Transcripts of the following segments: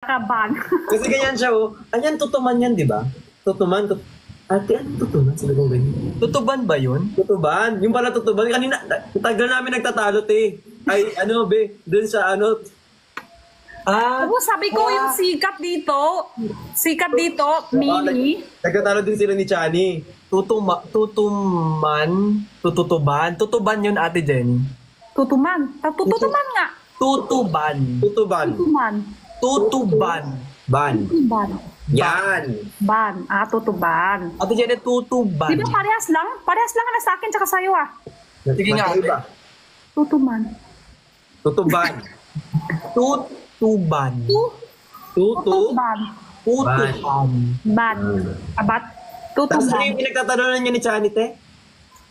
Kaban. Kasi ganyan siya, oh. Ayan, tutuman yan, di ba? Tutuman. Ate, ano tutuman? Sabi ko ganyan. Tutuban ba yun? Tutuban. Yung pala tutuban. Kanina, tagal namin nagtatalo, te. Ay, ano, be, dun sa, ano. Tapos sabi ko yung sikat dito, mini. Nagtatalo din sila ni Chani. Tutuban. Tutuban yun, Ate Jenny. Tutuman nga. Tutuban. Ban. Tutuban. Yan. Tutuban. Ate Jenny, tutuban. Di ba parehas lang? Parehas lang na sa akin tsaka sa'yo ah. Sige nga, Magkaiba. Tutuman. Tutuban. Tutuban. Tutuban. Tutuban. Abat. Tapos ano Tutuban. yung pinagtatalunan niya ni Chani, te?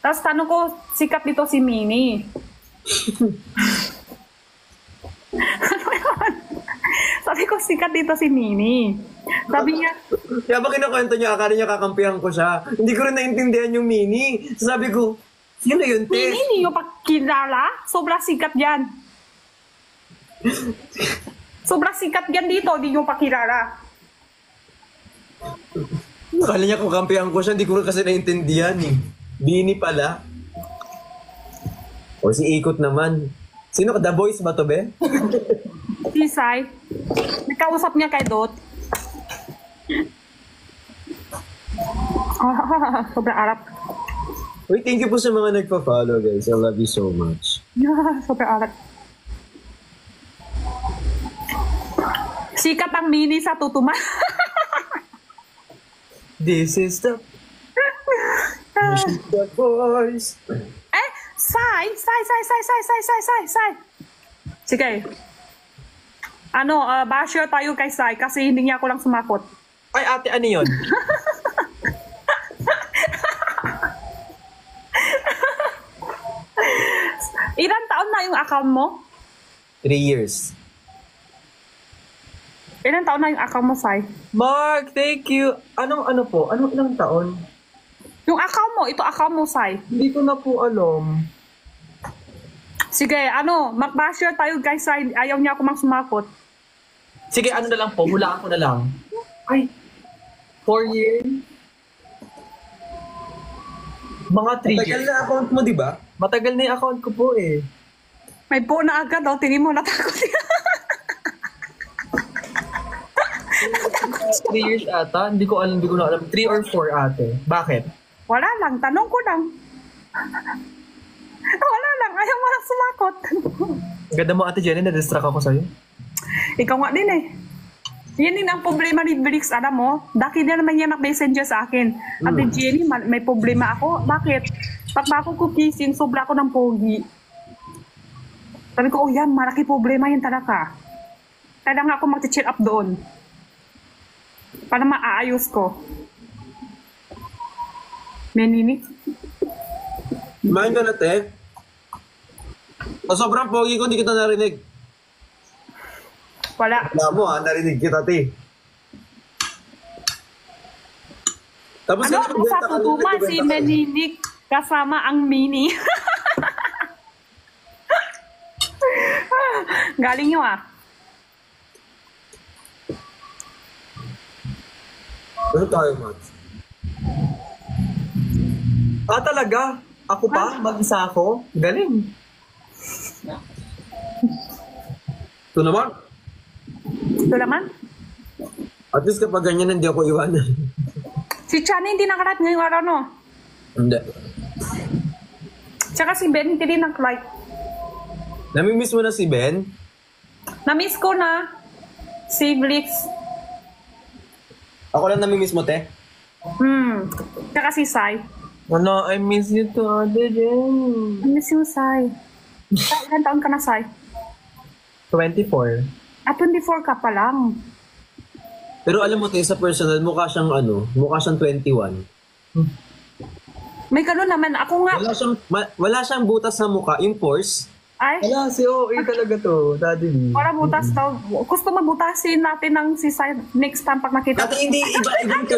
Tapos tanong ko, sikat dito si Mini. Ano yun? Sabi ko, sikat dito si Mini. Sabi niya, Kaya ba kinukwento niya, akala niya kakampihan ko siya. Hindi ko rin naintindihan yung Mini. Sabi ko, sino yun, te? Mini, hindi nyo pa kilala? Sobrang sikat yan. Sobrang sikat yan dito, hindi nyo pa kilala. Akala niya kung kampihan ko siya, hindi ko rin kasi naintindihan eh. Bini pala. O si Ikot naman. Sino ka? The Boys ba to, be? Si Sai, nagkausap niya kay Dot. Sobrang arap. Uy, thank you po sa mga nagpa-follow, guys. I love you so much. Sobrang arap. Sikat ang Mini sa Tutuman. This is the... The Boys. Sai. Sige. Basher tayo kay Sai kasi hindi niya ako lang sumakot. Ay, ate, ano yun? Ilan taon na yung account mo? 3 years. Ilan taon na yung account mo, Sai? Mark, thank you. Anong ilang taon? Yung account mo, ito account mo, Sai. Hindi ko na po alam. Sige, mag-basher tayo guys, Sai. Ayaw niya ako mang sumakot. Sige, ano na lang po, hulaan ko na lang. Ay, 4 years? Mga 3 Tagal years. na account mo, di ba? Matagal na yung account ko po eh. May po na agad, tingin mo, natakot siya. 3 years ata, hindi ko na alam. 3 or 4 ate. Bakit? Wala lang, tanong ko lang. Wala lang, ayaw mo lang sumakot. Ganda mo, Ate Jenny, na-distract ako sa'yo. Ikaw nga din eh. Yan din ang problema ni Brix, alam mo. Daki na naman yan messenger sa akin. Ate Jenny, may problema ako. Bakit? Pag ako kukising, sobra ako ng pogi. Sabi ko, yan, malaki problema yan talaga. Kaya nga ako mag-check up doon. Para maaayos ko. Menini? Kumain ka na, te. Sobrang pogi ko, hindi kita narinig. Wala. Wala mo, narinig kita, te. Tapos Ano ako sa Tutuman, si Meninik kasama ang Mini. Galing nyo ah. Ano tayo, Max? Talaga? Ako pa? Mag-isa ako? Galing. Ito naman. Ito naman. At least kapag ganyan, hindi ako iwanan. Si Chani hindi nakarat ngayong araw, no? Hindi. Tsaka si Ben hindi rin nag-like. Namimiss mo na si Ben? Na-miss ko na si Blix. Ako lang namimiss mo, te. Tsaka si Sai. I miss you too, Ate Jenny. Na-miss yung Sai. Ilan taon ka na, Sai? 24. 24 ka pa lang. Pero alam mo, te, sa personal, mukha siyang 21. May gano'n naman. Ako nga, Wala siyang butas sa mukha. Yung pores. ay, Wala, si OA talaga to, Daddy. para butas daw. Gusto mabutasin natin ng si Sai next time pag nakita. Dati hindi, iba Hindi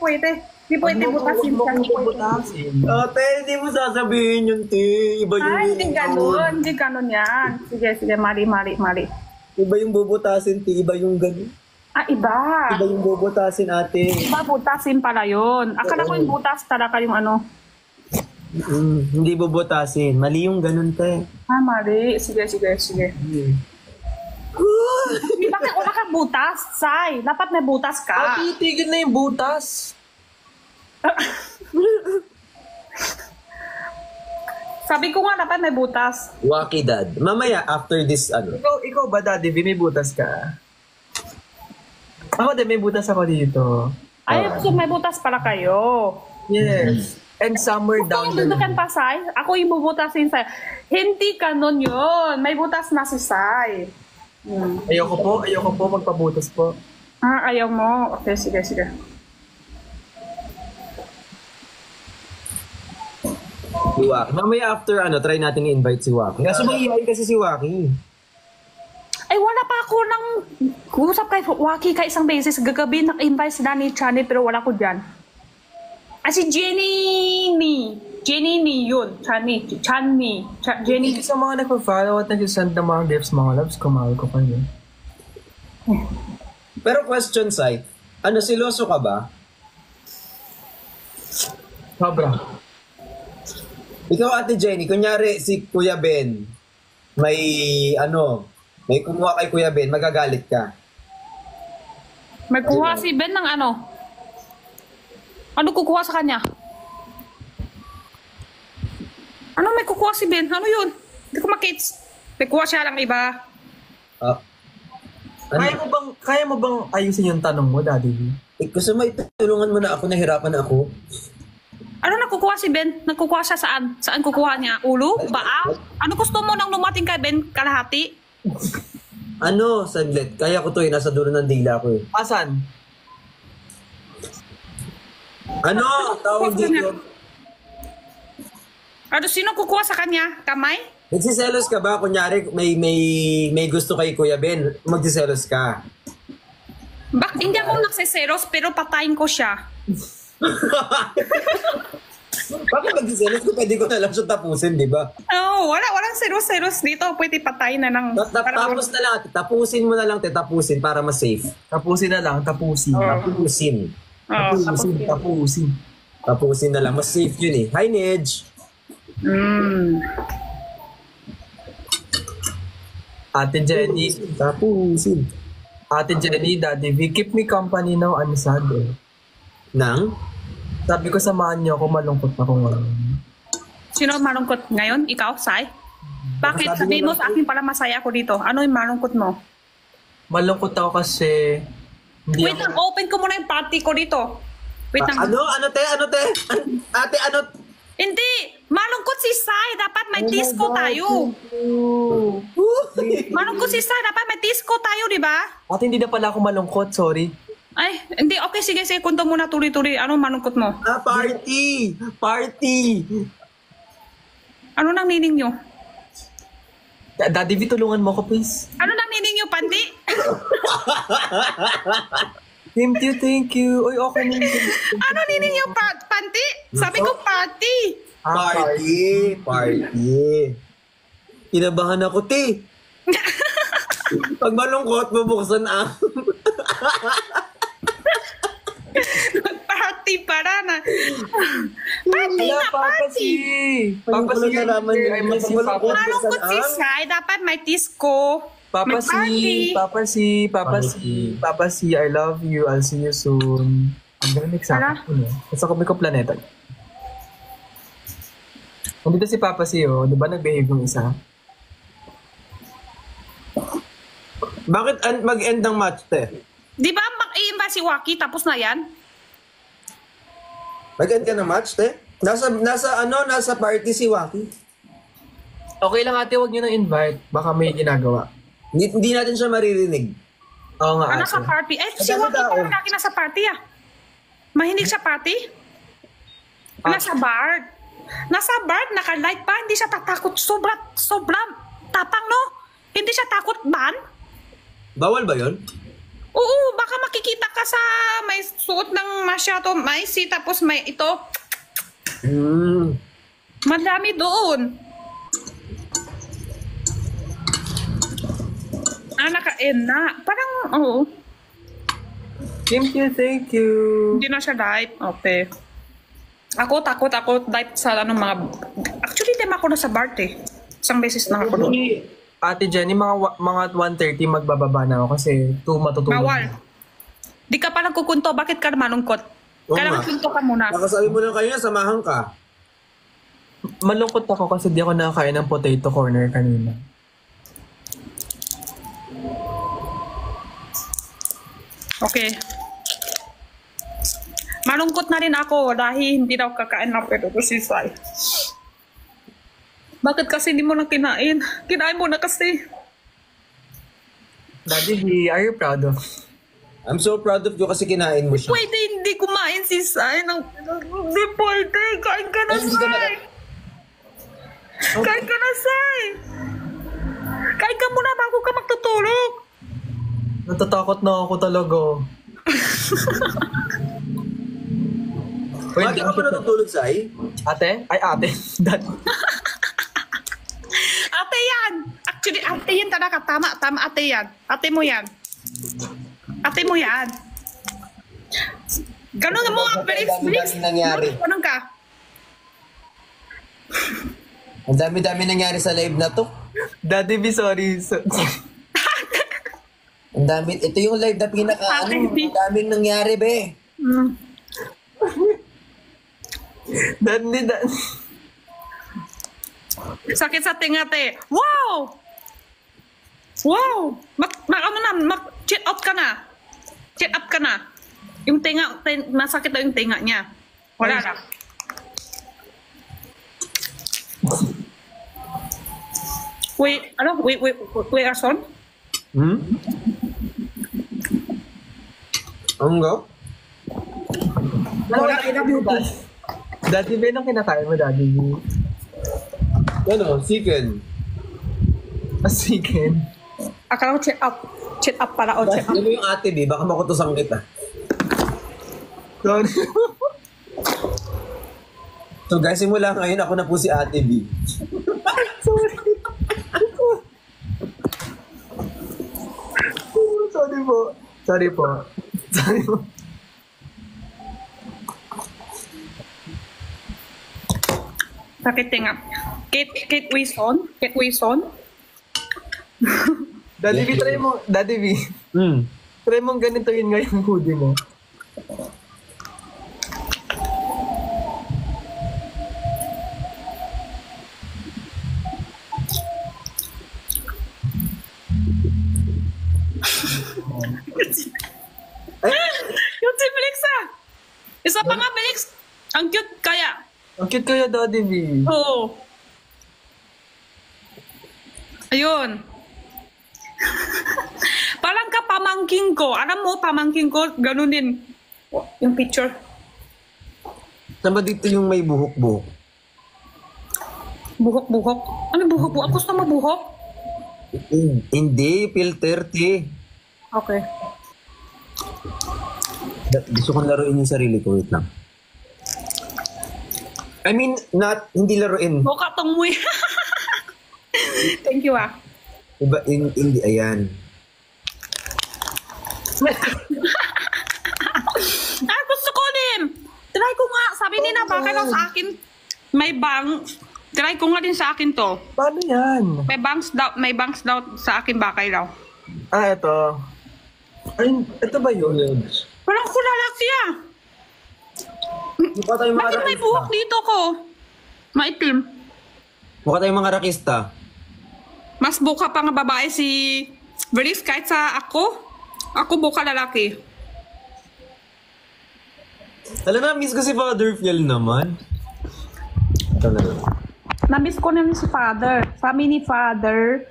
pwede. Hindi pwede butasin ka. Butasin. Ate, hindi mo sasabihin yun, te. Iba yun. Ay, hindi ganun. Hindi ganun yan. Sige, mali. Iba yung bubutasin, ti. Iba yung ganun. Ah, iba. Iba yung bubutasin, ate. Iba, butasin pala yun. Akala ko yung butas talaga yung ano. Hindi bubutasin. Mali yung ganun, te. Ah, mali. Sige. Bakit wala kang butas, Sai? Dapat may butas ka. Ate, tigil na yung butas. Sabi ko nga dapat may butas. Wacky dad. Mamaya, after this, ano. Ikaw ba, Daddy V, may butas ka? Ako din, may butas ako dito. Ay, so may butas pala kayo. Yes. And somewhere Kung down yung the dudukan pa, Sai, ako yung bubutasin sa'yo. Hindi kanon yun. May butas na si Sai. Ayoko po magpabutas po. Ah, ayaw mo. Okay, sige. Si Waki. Mamaya after, try natin i-invite si Waki. Kaso mahihayin kasi si Waki. Ay, wala pa ako nang usap kay Waki ka isang beses. Gagabi nak-invite si Danny Chani pero wala ko dyan. Ah, si Jenny ni yun. Jenny. Jenny, sa mga nagpa-follow at nag-send ng mga gifts, mga loves, kumahal ko kayo. Pero question, Sai. Siloso ka ba? Sobra. Ikaw, Ate Jenny, kunyari si Kuya Ben, may kumuha kay Kuya Ben, magagalit ka. May kuha si Ben ng ano? Ano kukuha sa kanya? Ano may kukuha si Ben? Ano yun? Hindi ko makits. May kuha siya lang iba. Ah, Kaya mo bang ayusin yung tanong mo, Daddy V? gusto mo itulungan mo na ako, nahirapan ako. Ano nakukuha si Ben? Nagkukuha siya saan? Saan kukuha niya? Ulo? Baa? Ano gusto mo nang lumating kay Ben? Kalahati? Saglit. Kaya ko to nasa dulo ng dila ko eh. Asan? Tawag dito? Ano, sino kukuha sa kanya? Kamay? Nagsiselos ka ba? Kunyari, may gusto kay Kuya Ben, magsiselos ka. Hindi ako nagsiseros pero patayin ko siya. Bakit magsiselos ko? Pwede ko na lang siya tapusin, di ba? Oh, walang seros dito. Pwede patayin na ng... Tapos na lang, tapusin mo na lang, tapusin para mas safe. Tapusin na lang, tapusin. Tapusin. Tapusin na lang, mas safe yun eh. Hi, Nedge. Ate Jenny, Tapusin. Ate Jenny, Daddy V, keep me company now, I'm sad eh. Nang? Sabi ko, samahan niyo ako, malungkot ako ngayon. Sino malungkot ngayon? Ikaw, Sai? Bakit? Sabi Sabihin mo niya sa akin pala masaya ako dito. Ano yung malungkot mo? Malungkot ako kasi hindi Wait lang, open ko muna yung party ko dito. Wait lang. Ano, te? Ate, Hindi! Malungkot si Sai. Dapat may disco tayo. Malungkot si Sai. Dapat may disco tayo, di ba? Ate, hindi na pala ako malungkot, sorry. Ay, hindi. Okay, sige. Kunto muna tuloy-tuloy. Ano malungkot mo? Party! Ano nang nining nyo? Daddy V, tulungan mo ko, please. Ano nang nining nyo, Pandi? Thank you. Uy, okay na yun. Ano nining nyo, Pandi? Sabi ko party. Party! Kinabahan ako, te. Pag malungkot, bubuksan ang... Party para na. Party Wala, na, Papa party. Papa C, nalaman I miss you, Papa. Malungkot si Sai. Dapat may disco. Papa May party. Papa C, I love you. I'll see you soon. Ang galing excited ko na. Nasa kami ko planeta. Nandito si Papa C, oh. Di ba nag-behave yung isa? Bakit mag-end ng match, te? Di ba mag-iimba si Waki tapos na yan? Mag-end ka ng match, te? Nasa party si Waki. Okay lang ate, huwag niyo nang invite. Baka may ginagawa. Hindi natin siya maririnig. Oo nga ate. Nasa party. Eh, si Madami Waki tao. parang lagi nasa party ah. Mahinig sa party? Nasa bar. Nasa bar, naka-light pa. Hindi siya tatakot. Sobrang tapang, no? Hindi siya takot ban? Bawal ba yun? Oo, baka makikita ka sa may suot ng masyado, may si tapos may ito. Madami doon. naka-end na. Parang, oo. Thank you, thank you. Hindi na siya live. Okay. Ako, takot ako live sa ano mga... Actually, di ako na sa BART eh. Isang beses na ako doon. Ate Jenny, mga 1:30 magbababa na ako kasi 2 matutulog. Bawal. Di ka pa nagkukunto. Bakit ka malungkot? Oo Kailangan nga. kunto ka muna. Nakasabi mo lang kayo na samahan ka. Malungkot ako kasi di ako nakakain ng potato corner kanina. Okay. Malungkot na rin ako dahil hindi daw kakain ng potato si Sai. Bakit kasi hindi mo na kinain? Kinain mo na kasi. Daddy B, are you proud of? I'm so proud of you kasi kinain mo siya. Pwede hindi kumain si Sai ng... Hindi pwede. Kain ka na, Ay, hindi ka na- Sai. Kain ka na, Sai. Kain ka muna bago ka magtutulog. Natatakot na ako talaga. Wait, Bakit ka pa natutulog, Sai? ate? Ay, ate. Dad. Ate yan. Actually, ate yan talaga. Tama, ate yan. Ate mo yan. Ate mo yan. Ganun mo ang bilis. Dami-dami nangyari. Ganun ka. Ang dami-dami nangyari sa live na to. Daddy B, sorry. Ang dami. Ito yung live na ang daming nangyari, be. Mm. Daddy. Sakit sa tinga, te. Wow! Wow! Check out ka na. Check up ka na. Yung masakit daw yung tinga niya. Wala na. Wait, Arson? Ang go? Wala, I love you too. Daddy B, anong kinakain mo, Daddy B? Ano? Chicken. Asikin. Akala ko check up. Check up pala. O, check up. Ano yung ate, be? Baka makutusan kita. Sorry. So guys, simula ngayon, ako na po si Ate B. Sorry. Sorry po. Sorry po. Sorry po. Sakit tinga. Kate Wilson? Kate Wilson? Daddy B, try mo. Daddy B. Try mong ganito yun nga yung hoodie mo. Yung si Felix ah! Isa pa nga, Felix! Ang cute kaya. Ang cute kaya, Daddy B. Oo. Ayun. Parang ka pamangking ko. Alam mo, pamangking ko, ganun din. Yung picture. Saan ba dito yung may buhok-buhok? Buhok-buhok. Ano buhok-buhok? Gusto mo buhok? Hindi, filter, te. Okay. Gusto kong laruin yung sarili ko. Wait lang. I mean, hindi laruin. Mukha tong muy. Thank you ah. Iba, hindi, ayan. Gusto ko din. Try ko nga. Sabi nila, baka lang sa akin may bang. Try ko nga din sa akin to. Paano yan? May bangs daw sa akin bakay daw. Ah, ito. Ay, ito ba yun? Parang ko lalaki ah. Mukha tayong mga Bakit may rakista. buhok dito ko? Maitim. Mukha tayong mga rakista. Mas buka pa nga babae si Veris kahit sa ako. Ako buka lalaki. Alam na, miss ko si Father Fiel naman. Ito na lang. Namiss ko naman si Father. Kami ni Father.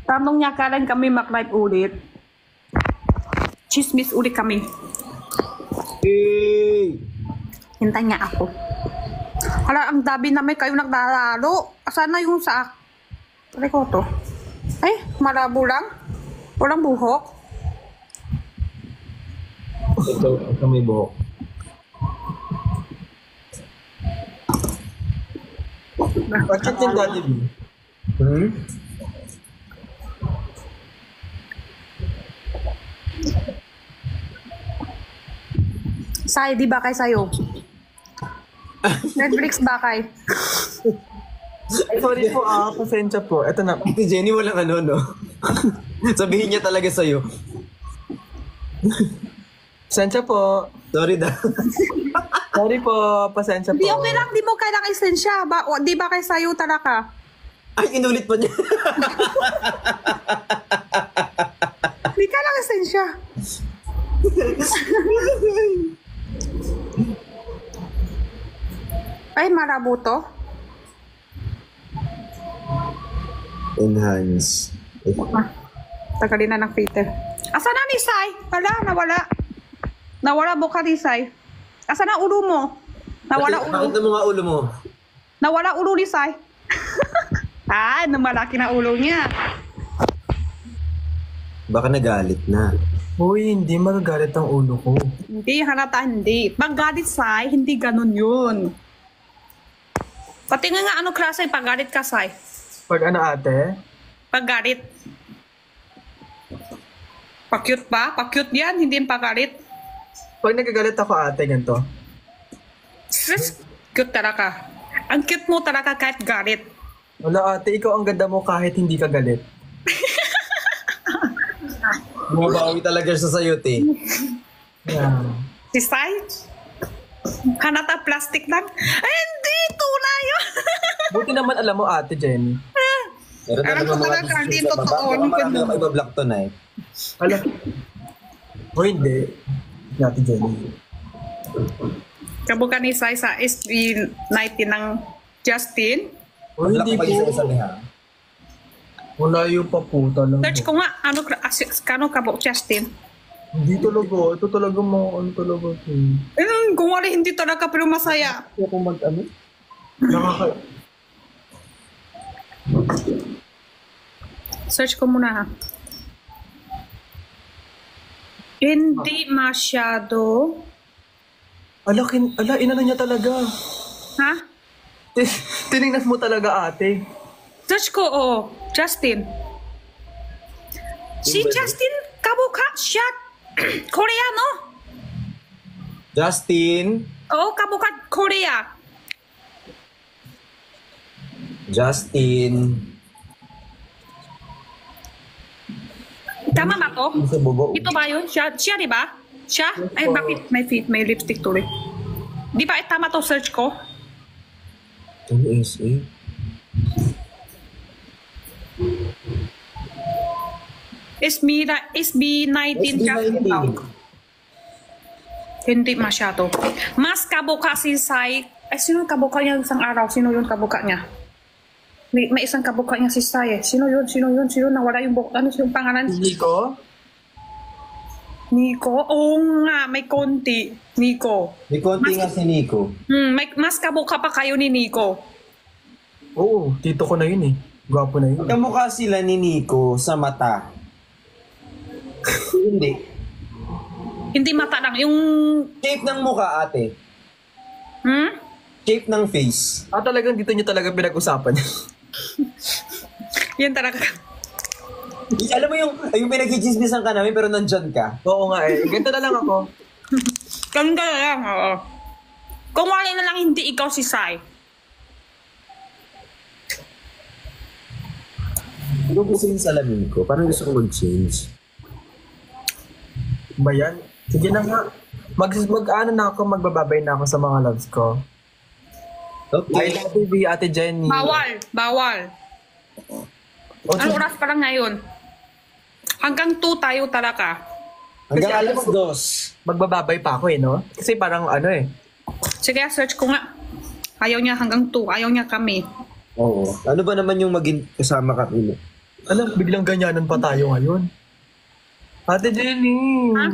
Tanong niya kailan kami mag-live ulit. Chismis ulit kami. Hey! Hintay niya ako. Hala, ang dabi na may kayo naglalaro. Asan na yung sa... Try ko to. Ay, malabo lang. Walang buhok. Ito may buhok. Bakit yung Daddy B? Sai, di ba kay sa'yo? Netflix ba kay? Ay, sorry po pasensya po. Ito na. Ate Jenny, walang ano, no? Sabihin niya talaga sa'yo. Pasensya po. Sorry da. Sorry po, pasensya po. Di, okay lang, di mo kailang esensya. Di ba kay sa'yo talaga? Ay, inulit pa niya. Di ka lang esensya. Ay, marabuto. Enhance. Tagalin na ng Peter. Asa na ni Sai? Wala, nawala. Nawala buka ni Sai. Asa na ulo mo? Nawala Bakit ulo. na mga ulo mo? Nawala ulo ni Sai. Ah, malaki na ulo niya. Baka nagalit na. Uy, hindi magagalit ang ulo ko. Hindi, halata hindi. Pag galit Sai, hindi ganun yun. Pati nga ano klase pag galit ka Sai? Pag ano ate? Pag galit. Pa-cute ba? Pa-cute yan, hindi yung pagalit. Pag nagagalit ako ate, ganito. Sis, cute talaga. Ang cute mo talaga kahit galit. Wala ate, ikaw ang ganda mo kahit hindi ka galit. Bumabawi talaga siya sa'yo, te. Yeah. Si Sai? Hanata plastic lang? Ay, hindi! Tunay yun! Buti naman alam mo ate Jenny. Meron Alam ko talaga, hindi totoo. Baka marami ako ibablock tonight. Alam. O hindi. Ate Jenny. Kabuka ni Sai sa SB19 ng Justin. O Block hindi pa po. isa-isa niya. Malayo pa po talaga. Search ko nga, kano kabuk Justin? Hindi talaga. Ito talaga mo. Ano talaga ito. Kung wala, hindi talaga pero masaya. Kaya kung mag-ano? Nakaka... Search ko muna ha. Hindi masyado. Ala, inano niya talaga. Ha? Tinignan mo talaga ate. Search ko, oh. Justin. Si Justin kabuka siya. Koreano. Justin. Oo, kabuka Korea. Justin. Tama ba to? Sa bobo. Ito ba yun? Siya di ba? Siya? Ay, bakit may lipstick tuloy? Di ba tama to search ko? Ano is eh? SB19 Justin daw. Hindi masyado. Mas kabuka si Sai. Ay, sino yung kabuka niya isang araw? Sino yung kabuka niya? May isang kabuka niya si Sai eh. Sino yun? Nawala yung buka. Ano yung pangalan? Nico? Nico? Oo nga, may konti. Nico. May konti nga si Nico. Mas kabuka pa kayo ni Nico. Oo, tito ko na yun eh. Gwapo na yun. Kamukha sila ni Nico sa mata. Hindi. Hindi mata lang. Yung... Shape ng mukha, ate. Shape ng face. Talagang dito niyo talaga pinag-usapan. Yan talaga. Alam mo yung pinag-chismisan ka namin pero nandyan ka. Oo nga eh. Ganito na lang ako. Ganda na lang, oo. Kung wala na lang hindi ikaw si Sai. Ano gusto yung salamin ko? Parang gusto ko mag-change. Ba yan? Sige na nga. Mag-ano na ako, magbababay na ako sa mga loves ko. I Okay. love you, Ate Jenny. Bawal. Anong oras pa lang ngayon? Hanggang 2 tayo talaga. Hanggang alas 2. Magbababay pa ako eh, no? Kasi parang ano eh. Sige, search ko nga. Ayaw niya hanggang 2. Ayaw niya kami. Oo. Ano ba naman yung maging kasama ka? Alam, biglang ganyanan pa tayo ngayon. Ate Jenny! Ha?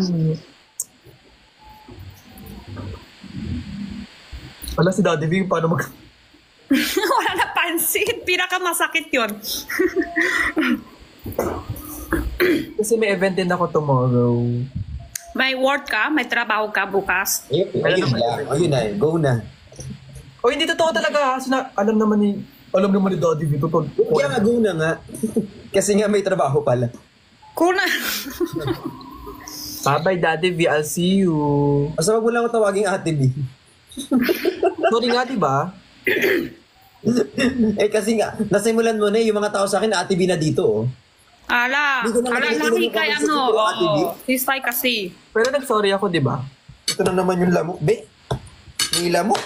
Wala si Daddy V, paano mag... Wala na pansin. Pinakamasakit yun. Kasi may event din ako tomorrow. May work ka? May trabaho ka bukas? Ayun lang. Ayun na. Go na. O hindi totoo talaga. Alam naman ni Daddy V. Totoo. Kaya nga, go na nga. Kasi nga may trabaho pala. Cool na. Bye-bye, Daddy V. I'll see you. Basta wag mo lang ako tawaging Ate B. Sorry nga, diba? Kasi nga, nasimulan mo na yung mga tao sa akin na Ate B na dito, oh. Ala, Hindi ko na makikita laki yung kay comment ano. sa Ate B. Si Sai kasi. Pero nag-sorry ako, diba? Ito na naman yung lamok, be. May lamok.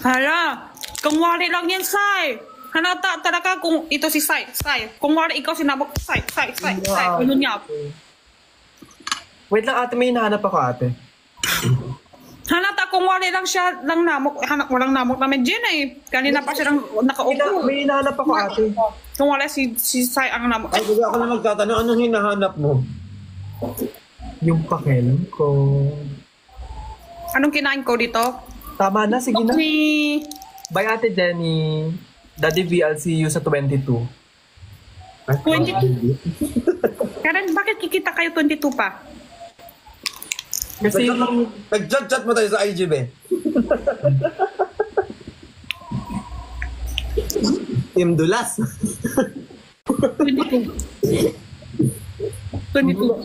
Hala, kung wari lang yan, Sai. Hanata talaga kung ito si Sai. Kung wari ikaw sinabok, Sai. Ano niya? Wait lang, ate, may hinahanap ako, ate. Hanata kung wari lang siya lang namok. Walang namok namin dyan eh. Kanina pa siya lang nakaupo. May hinahanap ako, ate. Kung wala si Sai ang namok. Ay, bigla ako na magtatanong, anong hinahanap mo? Yung pakialam ko. Anong kinain ko dito? Tama na, sige na. Ni... Bye, ate Jenny. Daddy V, I'll see you sa 22. 22. Karen, bakit kikita kayo 22 pa? Kasi Nag-chat mo tayo sa IG, be. Team Dulas. 22. 22.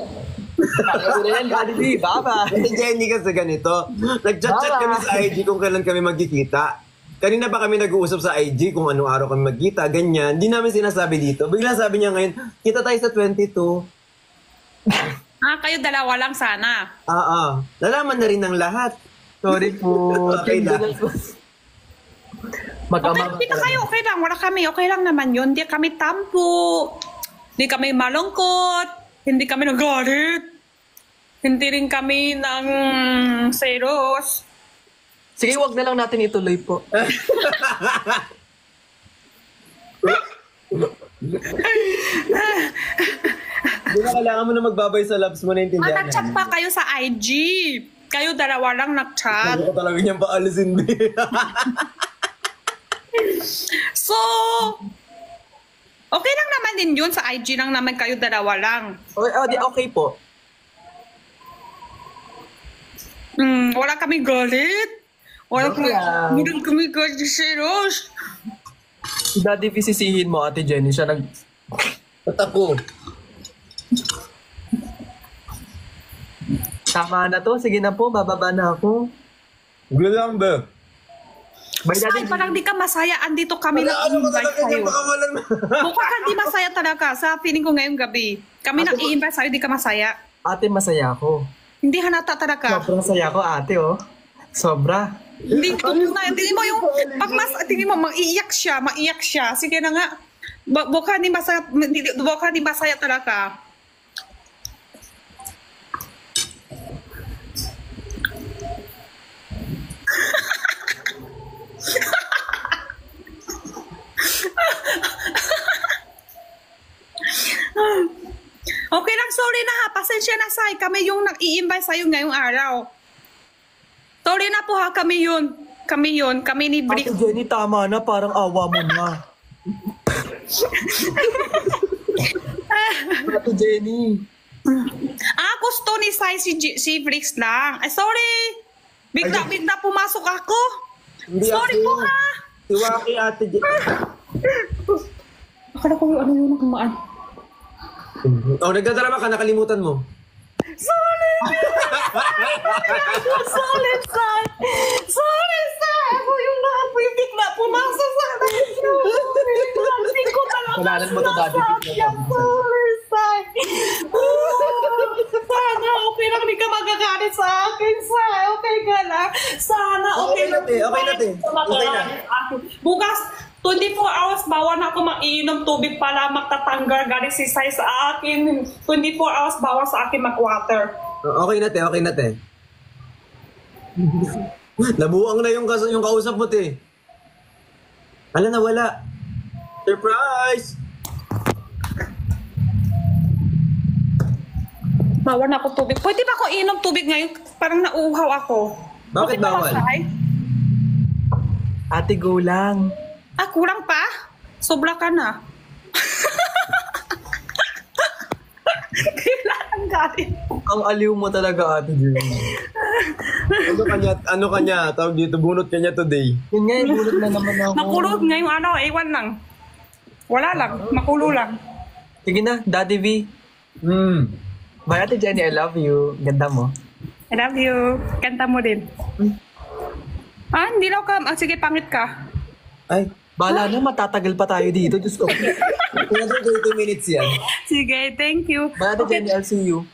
Daddy V, bye-bye. Si Jenny kasi ganito. Nag-chat kami sa IG kung kailan kami magkikita. Kanina pa kami nag-uusap sa IG kung anong araw kami magkita, ganyan. Hindi namin sinasabi dito. Bigla sabi niya ngayon, kita tayo sa 22. Kayo dalawa lang sana. Nalaman na rin ng lahat. Sorry po. Okay na. Mag-ama Okay, kita kayo, okay lang. Wala kami, okay lang naman yun. Hindi kami tampo. Hindi kami malungkot. Hindi kami nagalit. Hindi rin kami ng seros. Sige, wag na lang natin ituloy po. Di ba kailangan mo na magbabay sa labs mo, naintindihan Nag-chat pa kayo sa IG. Kayo dalawa lang nag-chat. Ano ko talaga niyang paalisin, be. So, okay lang naman din yun. Sa IG lang naman kayo dalawa lang. Okay po. Wala kami galit. Wala kami galit sa seros. Si Daddy V, sisihin mo, ate Jenny. Siya nag... Tatako. Tama na to. Sige na po, bababa na ako. Good lang, be. Bye, Ay, Daddy V. parang di ka masaya. Andito kami Ano ko nag-i-invite talaga sa'yo. yung pakawalan mo? Mukha ka di masaya talaga. Sa feeling ko ngayong gabi. Kami nag-i-invite sa'yo, di ka masaya. Ate, masaya ako. Hindi halata talaga. Sobrang saya ko, ate, oh. Sobra. Hindi ko na. Tingin mo yung, pag tingin mo, maiiyak siya. Sige na nga. Mukha di masaya talaga. Okay lang, sorry na ha. Pasensya na, Sai. Kami yung nag-i-invite sa'yo ngayong araw. Sorry na po ha, kami yun. Kami ni Brick. Ate Jenny, tama na. Parang awa mo na. Ate Jenny. Gusto ni Sai si Bricks lang. Ay, sorry. Bigla pumasok ako. Hindi Sorry ako po yun. ha. Iwaki, ate Jenny. Akala ko ano yun ang kumaan. Oh, nagdadrama ka, nakalimutan mo. Sorry, Sai. Ako yung bigla pumasok sa akin. Hindi ko talaga Kalanan mo to, Daddy. Sorry, Sai. Sana okay lang, hindi ka magagalit sa akin, Sai. Okay ka lang. Sana okay lang. Okay na, te. Okay na. Bukas, 24 hours bawal na ako mag-iinom tubig para magtatanggal galing si Sai sa akin. 24 hours bawal sa akin mag-water. Okay na, te. Nabuang na yung kausap mo, te. Ala na, wala. Surprise! Bawal na ako tubig. Pwede ba ako inom tubig ngayon? Parang nauuhaw ako. Bakit Pwede ba, bawal? Sai? Ate, go lang. Kulang pa? Sobra ka na. Kailangan galit. Ang aliw mo talaga, Ate Jenny. Ano kanya? Tawag dito, bunot kanya today. Yun nga, bulot na naman ako. Makulog ngayong ewan lang. Wala lang, makulo lang. Sige na, Daddy V. Bye, Ate Jenny, I love you. Ganda mo. I love you. Kanta mo din. Hindi daw ka. Sige, pangit ka. Ay, Bahala na, matatagal pa tayo dito. Diyos ko. another 30 minutes yan. Sige, thank you. Bye, Ate Jenny, I'll see you.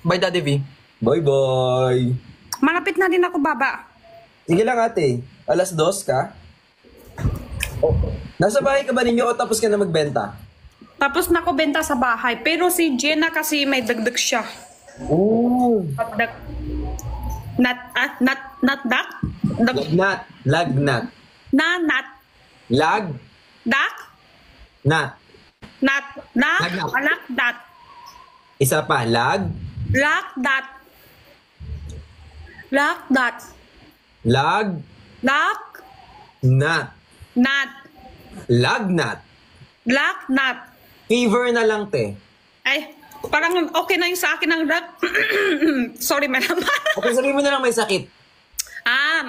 Bye, Daddy V. Bye-bye. Malapit na din ako baba. Sige lang ate, alas 2 ka? Oh. Nasa bahay ka ba ninyo o tapos ka na magbenta? Tapos na ako benta sa bahay. Pero si Jenna kasi may dagdag siya. Oo. Dagdag. Not dak? Lagnat. Lagnat. Not. Lag. Dak? Nat. Not. Dak? Lagnat. Alak dat. Isa pa, lag. Lak dat. Lak dat. Lag. Lak. Nat. Nat. Lagnat. Lak nat. Fever na lang te. Ay, parang okay na yung sa akin ng lag. Sorry, madam. Okay, sabihin mo na lang may sakit.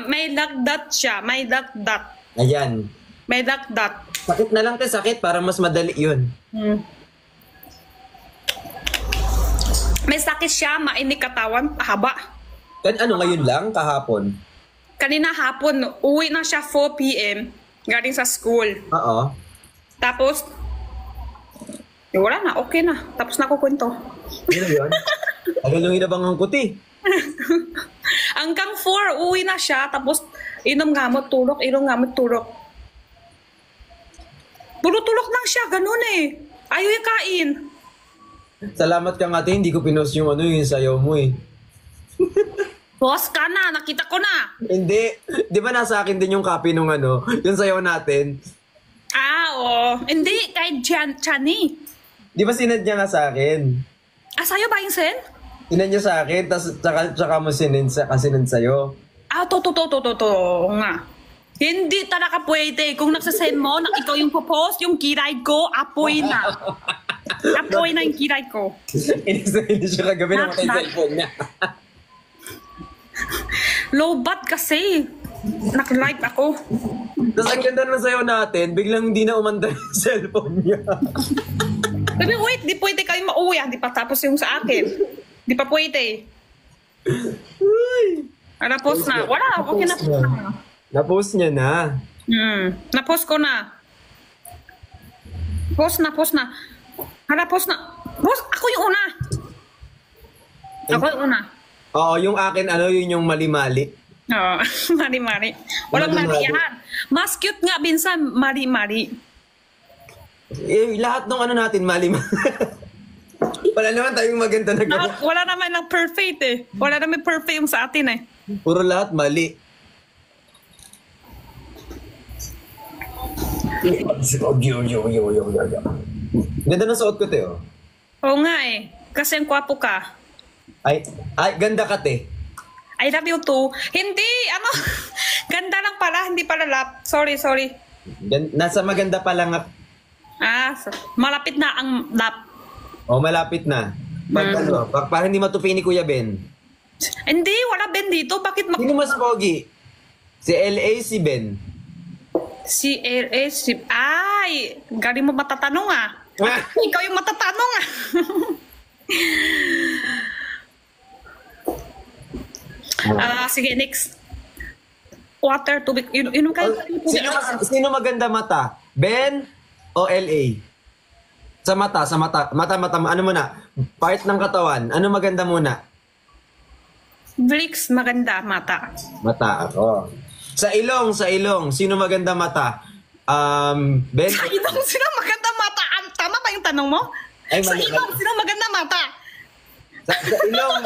May lagdat siya. May lagdat. Ayan. May lagdat. Sakit na lang te, sakit para mas madali yun. May sakit siya, mainit katawan, haba. Ano ngayon lang, kahapon? Kanina hapon, uwi na siya 4 p.m. galing sa school. Oo. Tapos, wala na, okay na. Tapos na ako kwento. Yun yun. Agalungin na bang ang kuti? Hanggang 4, uwi na siya. Tapos, inom gamot, tulog, inom gamot, tulog. Puro tulog lang siya, ganun eh. Ayaw yung kain. Salamat ka nga ate, hindi ko pinost yung yung sayaw mo eh. Boss ka na, nakita ko na. Hindi. Di ba nasa akin din yung copy nung yung sayaw natin? Oo. Hindi, kahit Chani. Di ba sinad niya nga sa akin? Sa'yo ba yung sen? Sinad niya sa akin, tas tsaka mo sinad sa'yo. To nga. Hindi talaga pwede. Kung nagsasend mo, na ikaw yung popost, yung kiray ko, apoy na. Apoy na yung kiray ko. Hindi siya kagabi namatay yung cellphone niya. Low bat kasi. Nag-live ako. Tapos ang ganda ng sayaw natin, biglang hindi na umanda yung cellphone niya. Sabi, wait, di pwede kayo mauwi. Di pa tapos yung sa akin. Di pa pwede. Na-post na. Wala, okay na. Na-post niya na. Na-post ko na. Post na. Na-post na. Boss, ako yung una. Ako yung una. Oo, yung akin, yun yung mali-mali. Oo, mari-mari. Walang mali yan. Mas cute nga minsan, mari-mari. Lahat ng natin, mali-mali. Wala naman tayong maganda na gawa. Wala naman lang perfect eh. Wala naman perfect yung sa atin eh. Puro lahat mali. Ganda ng suot ko, Teo. Oo nga eh. Kasi ang kwapo ka. Ay, ganda ka, te. I love you too. Hindi, ganda lang pala, hindi pala lap. Sorry. Nasa maganda pa lang. Malapit na ang lap. Malapit na. Para hindi matupi ni Kuya Ben. Hindi, wala Ben dito. Bakit Sino mas pogi? Si LA, si Ben. Si LA, ay, galing mo matatanong Ikaw yung matatanong Sige, next. Water, tubig. Inom kayo. Sino maganda mata? Ben o LA? Sa mata. Mata. Ano muna? Part ng katawan. Ano maganda muna? Bricks, maganda, mata. Mata ako. Sa ilong. Sino maganda mata? Ben? Sa ilong, sino maganda mata? Tama ba yung tanong mo? Ay, sa ilong, sino maganda mata? Sa ilong.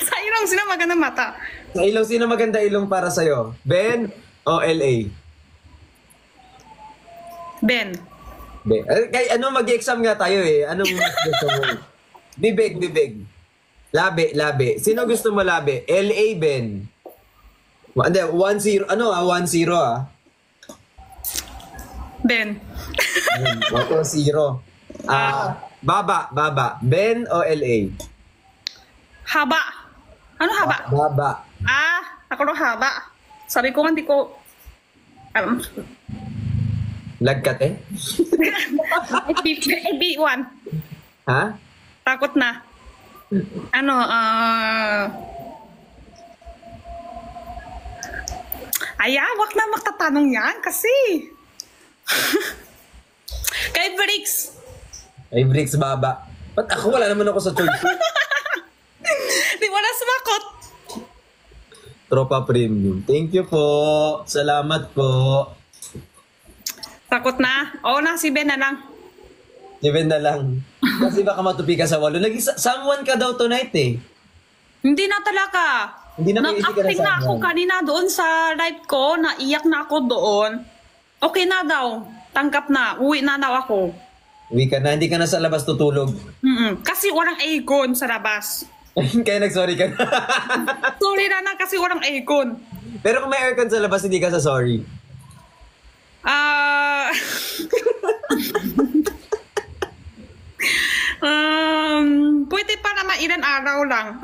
Sa ilong, sino maganda mata? Sa ilong, sino maganda ilong para sa'yo? Ben o LA? Ben. Kay mag-exam nga tayo eh. Anong gusto mo? Bibig. Labi. Sino gusto mo labi? LA, Ben. Hindi, 1-0. 1-0 Ben. 1-0. Baba. Ben o LA? Haba. Ano haba? Baba. Ako no haba. Sabi ko hindi ko Lagkat eh? B1. Ha? Takot na. Ano, wag na magtatanong yan kasi. Kay Bricks. Ay, Bricks, baba. Ba't ako? Wala naman ako sa choice. Di wala sumakot. Tropa Premium. Thank you po. Salamat po. Takot na. Oo na, si Ben na lang. Given na lang. Kasi baka matupi ka sa walo. Someone ka daw tonight eh. Hindi na talaga. Hindi na maisip ka na Nag-acting na ako someone. kanina doon sa live ko. Naiyak na ako doon. Okay na daw. Tanggap na. Uwi na daw ako. Uwi ka na. Hindi ka na sa labas tutulog. Kasi walang aircon sa labas. Kaya nag-sorry ka na. Sorry na kasi walang aircon. Pero kung may aircon sa labas, hindi ka sa sorry. Pwede pa naman ilan araw lang.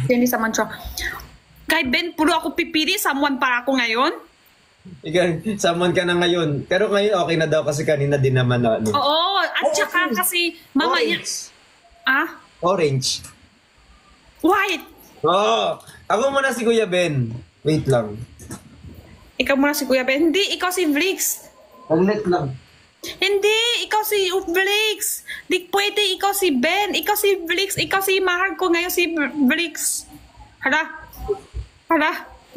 Hindi sa mancho. Kay Ben, puro ako pipili. Someone para ako ngayon. Ikaw, someone ka na ngayon. Pero ngayon okay na daw kasi kanina din naman ano. Oo. At saka kasi mamaya... Orange. Orange. White. Oh, ako muna si Kuya Ben. Wait lang. Ikaw muna si Kuya Ben. Hindi, ikaw si Vlix. Saglit lang. Hindi, ikaw si Vlix. Di pwede, ikaw si Ben. Ikaw si Vlix. Ikaw si mahal ko ngayon si Vlix. Hala.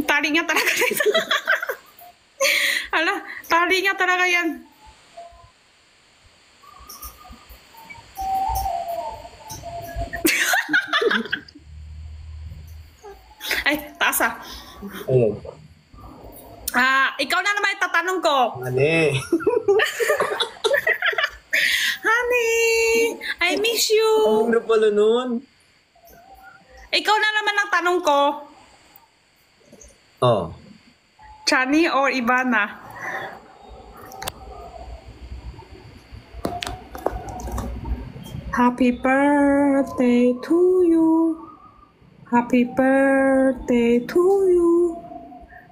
Tali nga talaga yan. Hala, tali nga talaga yan. Ay, taas ah. Ayun. Ikaw na naman tatanong ko. Mali. Honey, I miss you. Ang hirap pala nun. Ikaw na naman ang tanong ko. Oh. Chani or Ivana? Happy birthday to you. Happy birthday to you.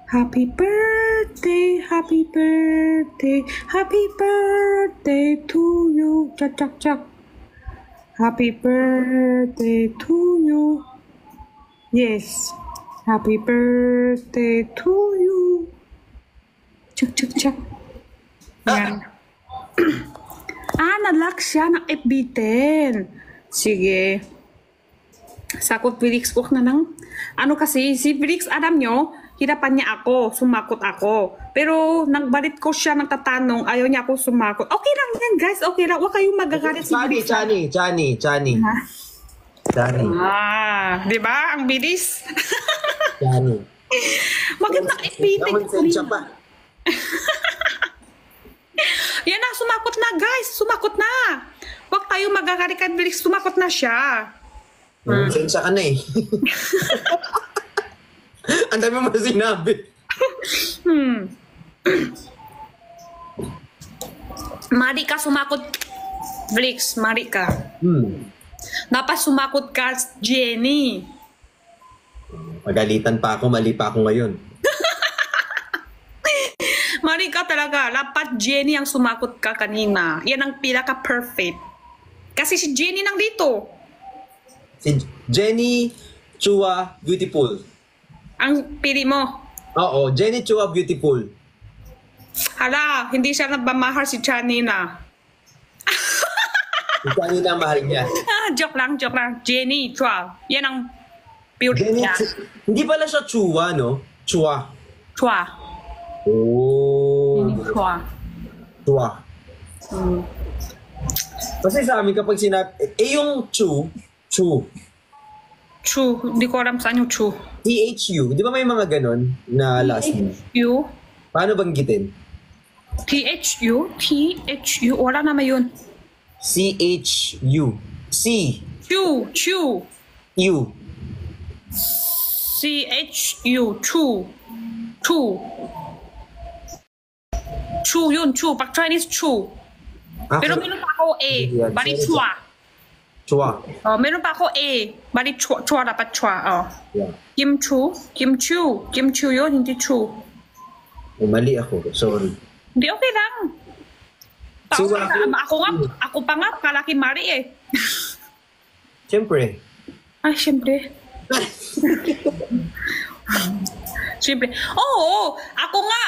Happy birthday, happy birthday, happy birthday to you. Chak chak chak. Happy birthday to you. Yes. Happy birthday to you. Chak chak chak. Yan. Nalock siya ng FB10. Sige. Sakot Felix, wag na lang. Ano kasi, si Felix, alam nyo, hirapan niya ako, sumakot ako. Pero nagbalit ko siya, nagtatanong, ayaw niya ako sumakot. Okay lang yan, guys. Okay lang. Huwag kayong magagalit si Felix. Chani. Ha? Chani. Di ba? Ang bilis. Chani. Magandang FB10. Nakonsensya pa. Yan na, sumakot na, guys. Sumakot na. Huwag tayong magagalit kay Felix. Sumakot na siya. Nakonsensya ka na eh. Ang dami mo sinabi. Mari ka sumakot, Felix. Mari ka. Dapat sumakot ka, Jenny. Magalitan pa ako, mali pa ako ngayon. Mari ka talaga. Dapat Jenny ang sumakot ka kanina. Yan ang pinaka-perfect. Kasi si Jenny nang dito. Si Jenny Chua Beautiful. Ang pili mo. Oo, Jenny Chua Beautiful. Hala, hindi siya nabamahal si Chani na. Si Chani na ang mahal niya. Joke lang. Jenny Chua. Yan ang beauty Jenny niya. Hindi pala siya Chua, no? Chua. Chua. Oh. Jenny Chua. Chua. Kasi sa amin kapag sinabi, yung Chu. Chu. Hindi ko alam saan yung Chu. THU. Di ba may mga ganon na last name? U. Paano banggitin? THU. Wala naman yun. CHU. C. Chu. U. CHU. Chu yun. Pag Chinese Chu. Pero meron pa ako A. Bali Chua. Chua. Meron pa ako A. Bali Chua dapat Chua. Yeah. Kim Chu yun. Hindi Chu. Mali ako. Sorry. Hindi, okay lang. Ako pa nga, kalaki Mari eh. Siyempre. Ay, syempre. Siyempre. Oo, ako nga,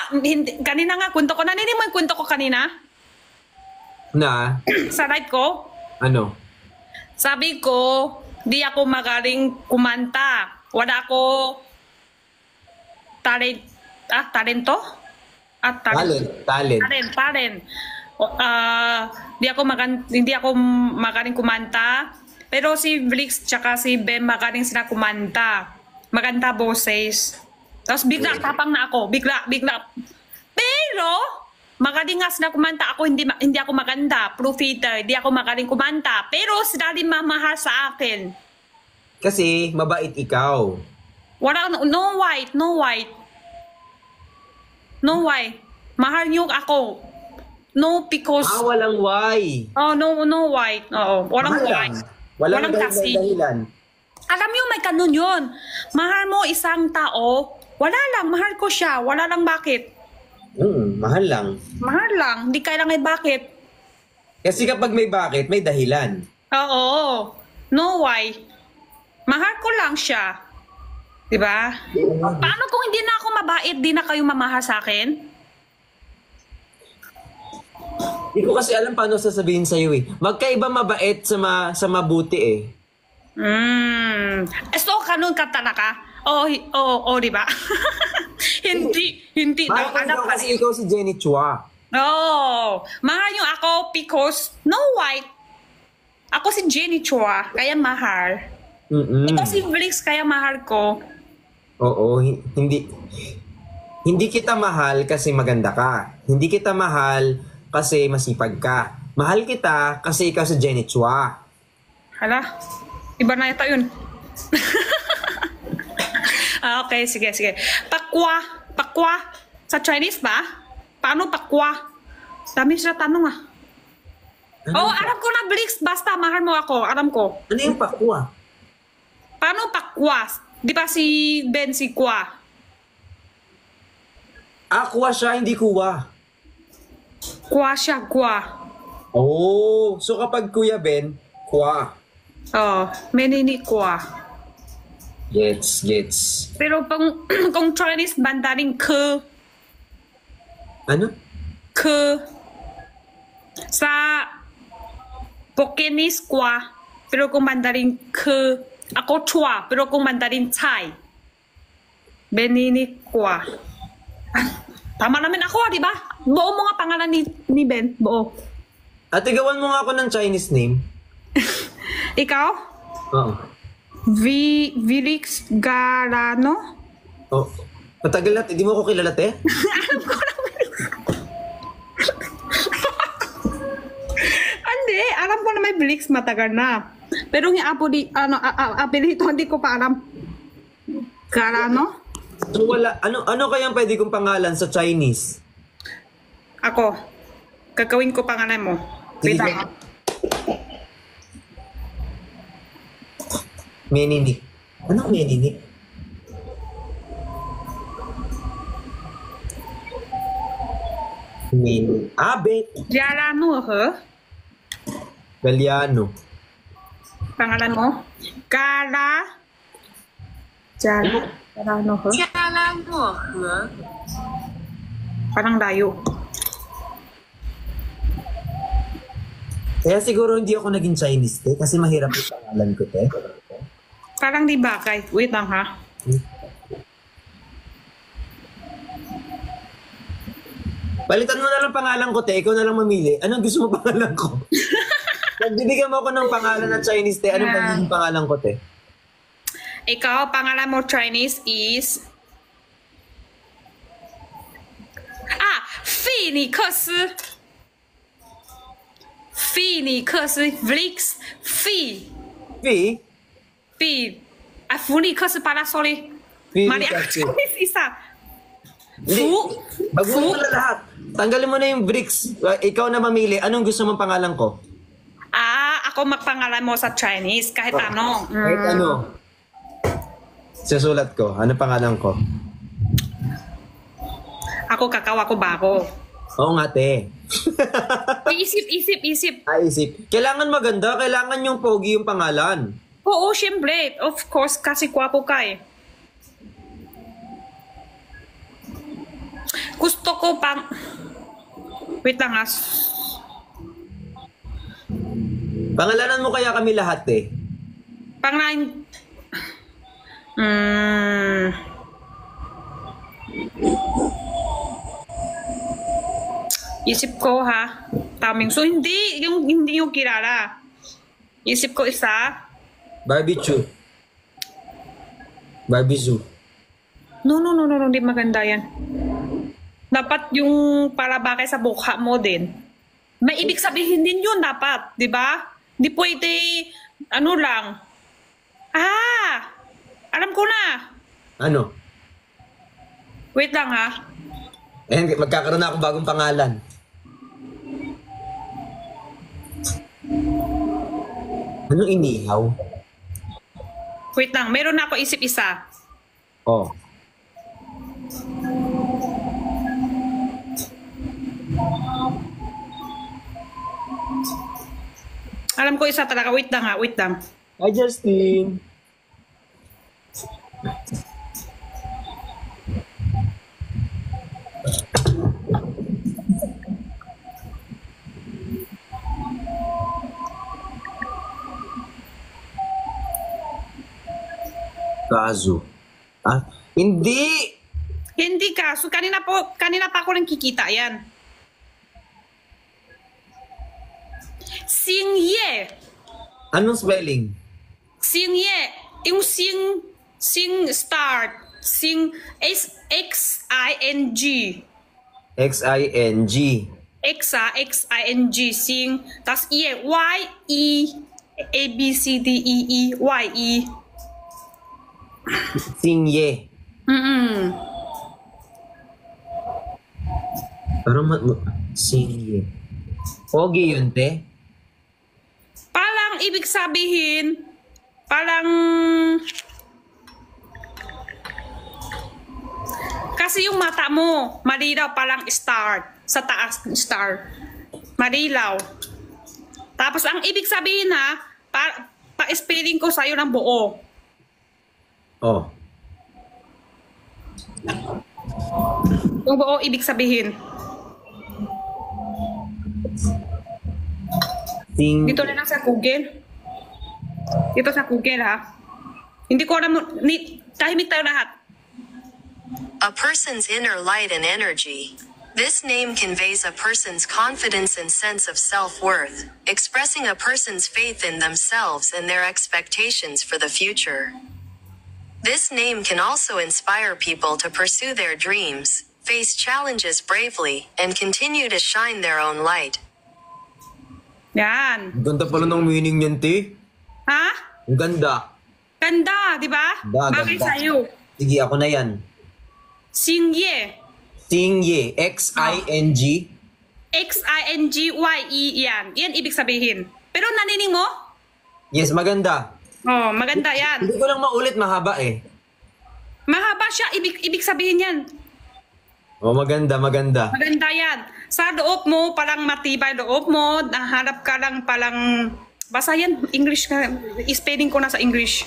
kanina nga, kwento ko. Naninig mo yung kwento ko kanina? Na? Sa live ko? Ano? Sabi ko, di ako magaling kumanta. Wala ako talento? Talent. Hindi ako magaling kumanta. Pero si Blix tsaka si Ben magaling sila kumanta. Maganda boses. Tapos bigla tapang na ako. Bigla. Pero magaling nga sila kumanta. Ako hindi ako maganda. Proof eater. Hindi ako magaling kumanta. Pero sila din mamahal sa akin. Kasi mabait ikaw. No white. Mahal niyo ako. No because... walang why. Oh, no white. Oo, walang white. Walang kasi. dahilan. Alam niyo may kanon yun. Mahal mo isang tao, wala lang, mahal ko siya. Wala lang bakit. Mahal lang. Mahal lang, hindi kailangan may bakit. Kasi kapag may bakit, may dahilan. Oo, no why. Mahal ko lang siya. Diba? Paano kung hindi na ako mabait, di na kayo mamahal sa akin? Hindi ko kasi alam paano sasabihin sa'yo eh. Magkaiba mabait sa mabuti eh. So, kanon ka talaga? Oo, diba? hindi daw. Mahal ko kasi ikaw si Jenny Chua. Oo. Mahal niyo ako because no white. Ako si Jenny Chua, kaya mahal. Ikaw si Blix, kaya mahal ko. Oo, hindi kita mahal kasi maganda ka. Hindi kita mahal kasi masipag ka. Mahal kita kasi ikaw si Jenny Chua. Hala, iba na ito yun. Okay, sige. Pakwa. Sa Chinese ba? Paano pakwa? Dami siya tanong ah. Alam ko na Blix, basta mahal mo ako. Alam ko. Ano yung pakwa? Paano pakwa? Di ba si Ben si kwa? Kwa siya, hindi kuwa. Kwa siya, kwa. Oh, so kapag Kuya Ben, kwa. Menini kwa. Gets. Pero kung Chinese, Mandarin ke. Ano? Ke. Sa Bokkenese kwa. Pero kung Mandarin ke. Ako chua. Pero kung Mandarin chai. Benini kwa. Tama namin ako, di ba? Buo mo nga pangalan ni Ben. Buo. Ate, gawan mo nga ako ng Chinese name. Ikaw? Oo. Vilix Garano? Oh. Matagal na, hindi mo ko kilala, te? Alam ko lang. Hindi, alam ko na may Vilix matagal na. Pero yung apelito, hindi ko pa alam. Garano? So wala, ano kayang pwede kong pangalan sa Chinese? Ako. Gagawin ko pangalan mo. Wait Sige. lang. Meninik. Anong Meninik? Ben. Garano, he? Galiano. Pangalan mo? Garano, he? Parang layo. Kaya siguro hindi ako naging Chinese, te, kasi mahirap yung pangalan ko, te. Parang di bakay. Wait lang ha. Palitan mo na lang pangalan ko, te. Ikaw na lang mamili. Anong gusto mo pangalan ko? Pag bibigyan mo ako ng pangalan na Chinese, te, anong pagiging pangalan ko, te? Ikaw, pangalan mo Chinese is... Phoenix. Flix. Fi? Phoenix para, sorry. Phoenix Mali ako kasi. Chinese isa. Hindi. Baguhin mo na lahat. Tanggalin mo na yung bricks. Ikaw na mamili. Anong gusto mong pangalan ko? Ako magpangalan mo sa Chinese. Kahit ano. Kahit ano. Susulat ko. Ano pangalan ko? Ako kakao, ako bako. Oo nga, te. Isip. Isip. Kailangan maganda, kailangan yung pogi yung pangalan. Oo, syempre. Of course, kasi kwapo ka eh. Gusto ko pang... Wait lang ha. Pangalanan mo kaya kami lahat eh. Pang-9... Isip ko ha. Taming. So hindi yung kilala. Isip ko isa. Barbecue. Barbecue. No, hindi maganda yan. Dapat yung para bakay sa mukha mo din. May ibig sabihin din yun dapat, di ba? Di pwede, ano lang. Alam ko na. Ano? Wait lang ha. Magkakaroon na akong bagong pangalan. Anong inihaw? Wait lang, meron na ako isip isa. Oh. Alam ko isa talaga. Wait lang ha, wait lang. Hi, Justin. Kazu. Hindi! Hindi ka. So kanina pa ako nang kikita yan. Xingye. Anong spelling? Xingye. Yung start. X-I-N-G. X-I-N-G. X-I-N-G. Xing. Tas ye. Y-E. A-B-C-D-E-E. Y-E. Singye. Parang Singye. Pogi yun, te? Parang ibig sabihin, parang... Kasi yung mata mo, madilaw parang star. Sa taas ng star. Madilaw. Tapos ang ibig sabihin ha, pa-spelling ko sa'yo ng buo. Oh. Yung buo ibig sabihin. Dito na lang sa Google. Dito sa Google ha. Hindi ko alam, tahimik tayo lahat. A person's inner light and energy. This name conveys a person's confidence and sense of self-worth, expressing a person's faith in themselves and their expectations for the future. This name can also inspire people to pursue their dreams, face challenges bravely, and continue to shine their own light. Yan. Ang ganda pala ng meaning niyan, te. Ha? Ang ganda. Ganda, di ba? Bagay sa'yo. Sige, ako na yan. Xingye. Singye. X-I-N-G. X-I-N-G-Y-E. Yan. Yan ibig sabihin. Pero nanining mo? Yes, maganda. Oh, maganda yan. Hindi ko lang maulit, mahaba eh. Mahaba siya. Ibig sabihin yan. Oh, maganda. Maganda yan. Sa loob mo, parang matibay loob mo. Nahanap ka lang palang... Basta yan, English ka. Spelling ko na sa English.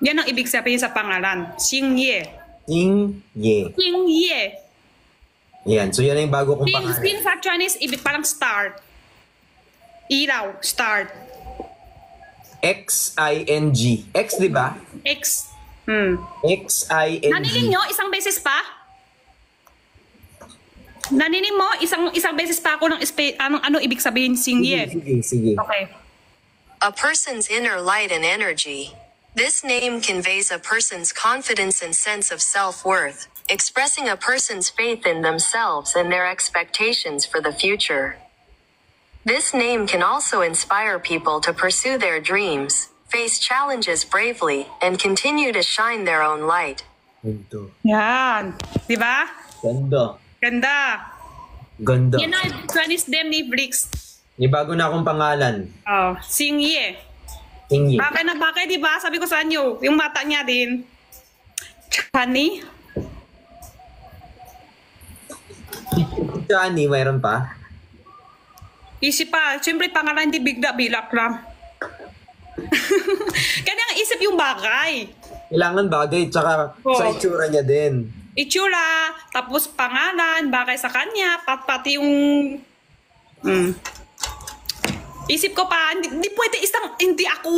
Yan ang ibig sabihin sa pangalan. Xingye. Singye. Xingye. Yan. So, yan ang bago kong pangalan. Xing sa Chinese, ibig parang start. Ilaw. Start. X-I-N-G. X, di ba? X. X-I-N-G. Naninig nyo? Isang beses pa? Naninig mo? Isang beses pa ako ng ano ibig sabihin Xingye? Sige. Okay. A person's inner light and energy. This name conveys a person's confidence and sense of self-worth, expressing a person's faith in themselves and their expectations for the future. This name can also inspire people to pursue their dreams, face challenges bravely, and continue to shine their own light. Ganto. Yan. Di ba? Ganda. Ganda. Yan ang Chinese name ni Brix. May bago na akong pangalan. Oh, Xingye. Singye. Bakay na bakay, di ba? Sabi ko sa inyo, yung mata niya din. Chani. Johnny, mayroon pa? Isip pa. Siyempre, pangalan hindi bigla-bilak lang. Kaya nga isip yung bagay. Kailangan bagay, tsaka Oo. sa itsura niya din. Itsura, tapos pangalan, bagay sa kanya, pati yung... Isip ko pa, hindi pwede hindi ako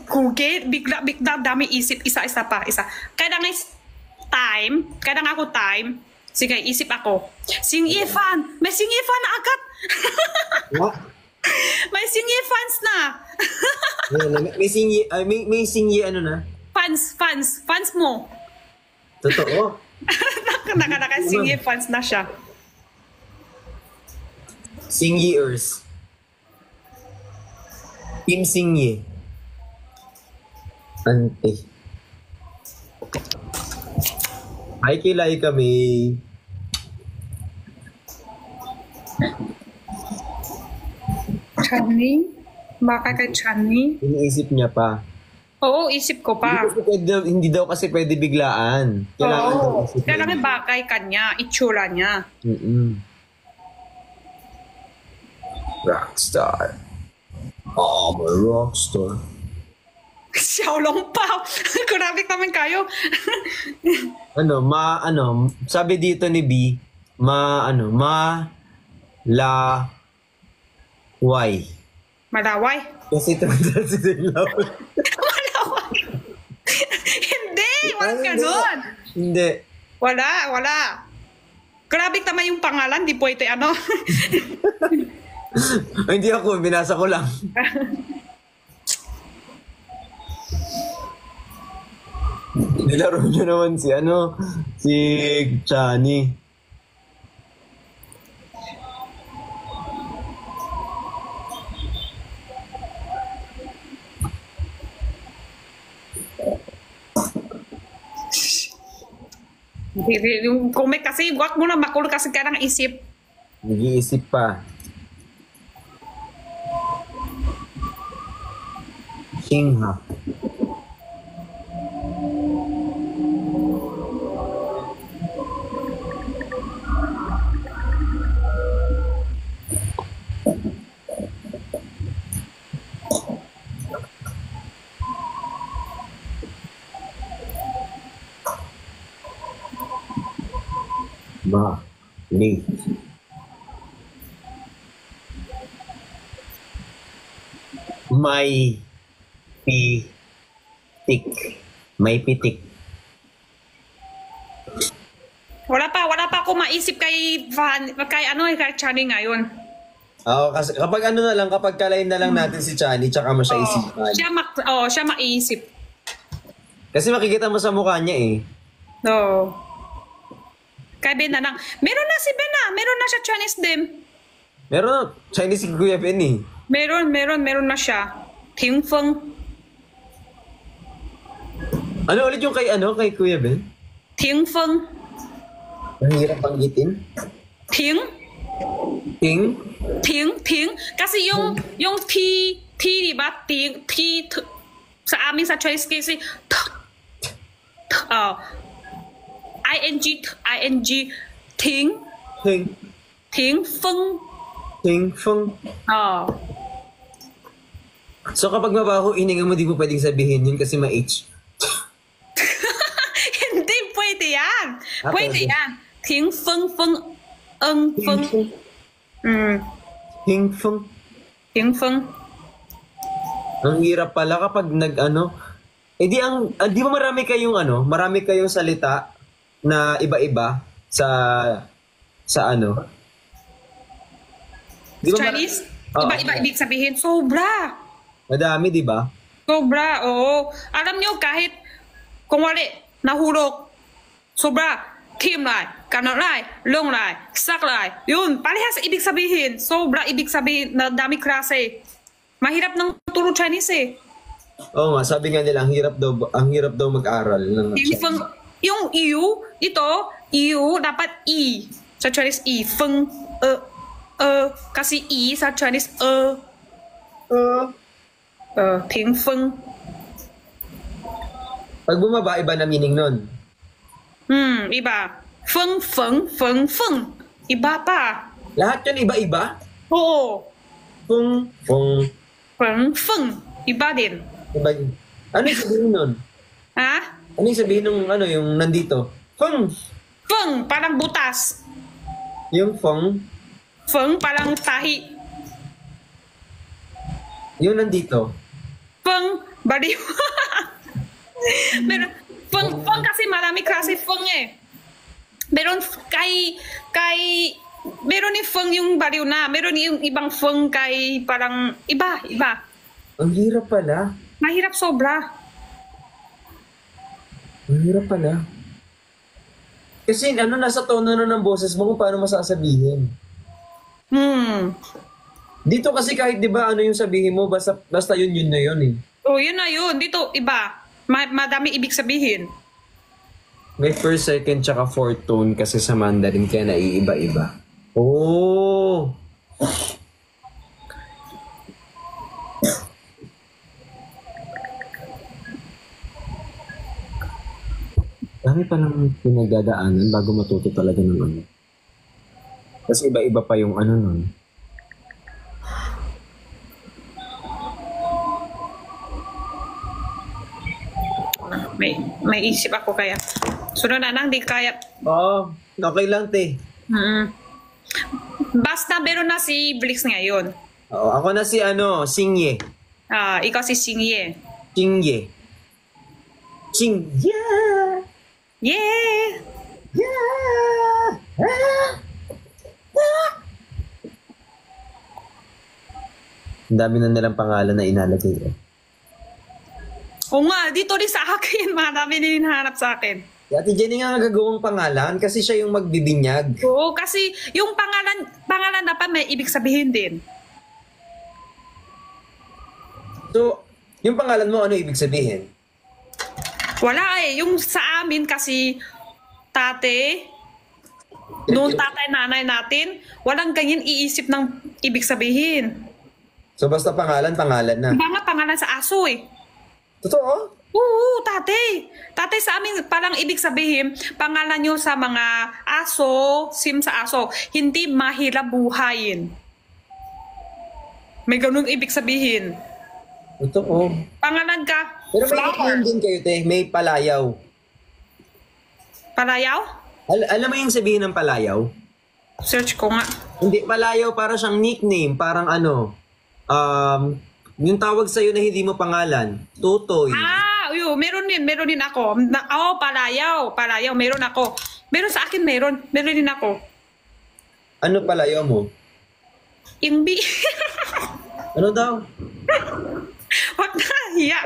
Google, bigla, dami isip, isa-isa pa, isa. Kailangan ako time, sige, isip ako. Sing Ifan, may Sing Ifan na agad. What? May Sing Ifans na. May singi ano na? Fans mo. Totoo. Naka Sing Ifans na siya. Singiers. Team Singi. Ante. Ay, kilay kami. Chani? Baka kay Chani? Iniisip niya pa. Oo, isip ko pa. Hindi daw kasi pwede biglaan. Kailangan daw Oo, isipin. kailangan bagay kanya, itsura niya. Rockstar. I'm a rockstar. Xiaolong Pao. Grabe naman kayo. Sabi dito ni B, Malaway. Kasi tumanda si Dilaw. Malaway. Hindi, walang Hindi. ganon. Hindi. Wala. Grabe naman yung pangalan, di pwede ano. Ay, hindi ako, binasa ko lang. Nilaro niyo naman si Chani. Yung comment kasi, wag mo na makulo kasi ka ng isip. Nag-iisip pa. Singha. Ni. May pitik. May pitik. Wala pa ako maisip kay Chani ngayon. Oo, kasi kapag kalain na lang natin si Chani, tsaka mo siya isipan. Siya maiisip. Kasi makikita mo sa mukha niya eh. No. Kay Ben na lang. Meron na si Ben na. Meron na siya Chinese dim. Meron na, Chinese si Kuya Ben eh. Meron na siya. Pingfeng. Ano ulit yung kay Kuya Ben? Pingfeng. Ang hirap banggitin. Ping. Ting? Kasi yung P, diba? P, sa amin sa Chinese kasi, ing, ting, feng. Feng. So kapag mabaho, hininga mo, di mo pwedeng sabihin yun kasi ma-H. Hindi, pwede yan. Pwede pwede. yan. Ting, feng, feng. Ting, feng. Ang hirap pala kapag di ba marami kayong salita na iba-iba sa Di ba Chinese? Oo. Iba-iba ibig sabihin. Sobra. Madami, di ba? Sobra, oo. Alam nyo, kahit kung wali, nahulog, sobra, kim lai, kanan lai, long lai, sak lai, yun, parehas ibig sabihin. Sobra ibig sabihin na dami klase. Mahirap ng turo Chinese eh. Oo nga, sabi nga nila, ang hirap daw mag-aral. Yung iu, dapat i. Sa Chinese, i. Feng, kasi i sa Chinese, ping, feng. Pag bumaba, iba na meaning nun. Iba. Feng. Iba pa. Lahat yun iba-iba? Oo. Feng, feng, Feng. Iba din. iba yun. Ano yung sabihin nun? Ha? Ano yung sabihin nung ano, yung nandito? Feng! Feng, parang butas. Yung feng, Feng, parang tahi. yung nandito. Feng, baliw. Meron, feng kasi marami klase feng eh. Meron meron ni feng yung baliw na. Meron yung ibang feng kay parang iba. Ang hirap pala. Mahirap sobra. Ang hirap pala. Kasi ano, nasa tono na ng boses mo kung paano masasabihin. Dito kasi kahit di ba ano yung sabihin mo, basta yun na yun eh. Oh, yun na yun. Dito, iba. Madami ibig sabihin. May first, second, tsaka fourth tone kasi sa Mandarin kaya naiiba-iba. Oh! Dami pa lang pinagdadaanan bago matuto talaga ng ano. Kasi iba-iba pa yung ano nun. May isip ako kaya. Sunod na nang di kaya. Oo, okay lang te. Basta meron na si Blix ngayon. Oo, ako na si ano, Singye. Ikaw si Singye. Singye. Singye! Yeah! Yeah! Ang dami na nilang pangalan na inalagay. Oo nga, dito rin sa akin. Marami din hinahanap sa akin. Si Ate Jenny nga nagagawang pangalan kasi siya yung magbibinyag. Oo, kasi yung pangalan dapat may ibig sabihin din. So, yung pangalan mo, ano ibig sabihin? Wala eh. Yung sa amin kasi tate, noong tatay nanay natin, walang ganyan iisip ng ibig sabihin. So, basta pangalan na. Iba nga pangalan sa aso eh. Totoo? Oo, tatay. Tatay sa amin, parang ibig sabihin, pangalan nyo sa mga aso, sim sa aso, hindi mahirap buhayin. May ganun ibig sabihin. Totoo. Pangalan ka, Pero may flower. nickname din kayo, te. May palayaw. Palayaw? Alam mo yung sabihin ng palayaw? Search ko nga. Hindi, palayaw para siyang nickname. Parang ano, yung tawag sa'yo na hindi mo pangalan. Tutoy. Meron din ako. Palayaw. Palayaw, meron ako. Meron sa akin, meron din ako. Ano palayaw mo? Ingbi. Ano daw? Wag na, hiya.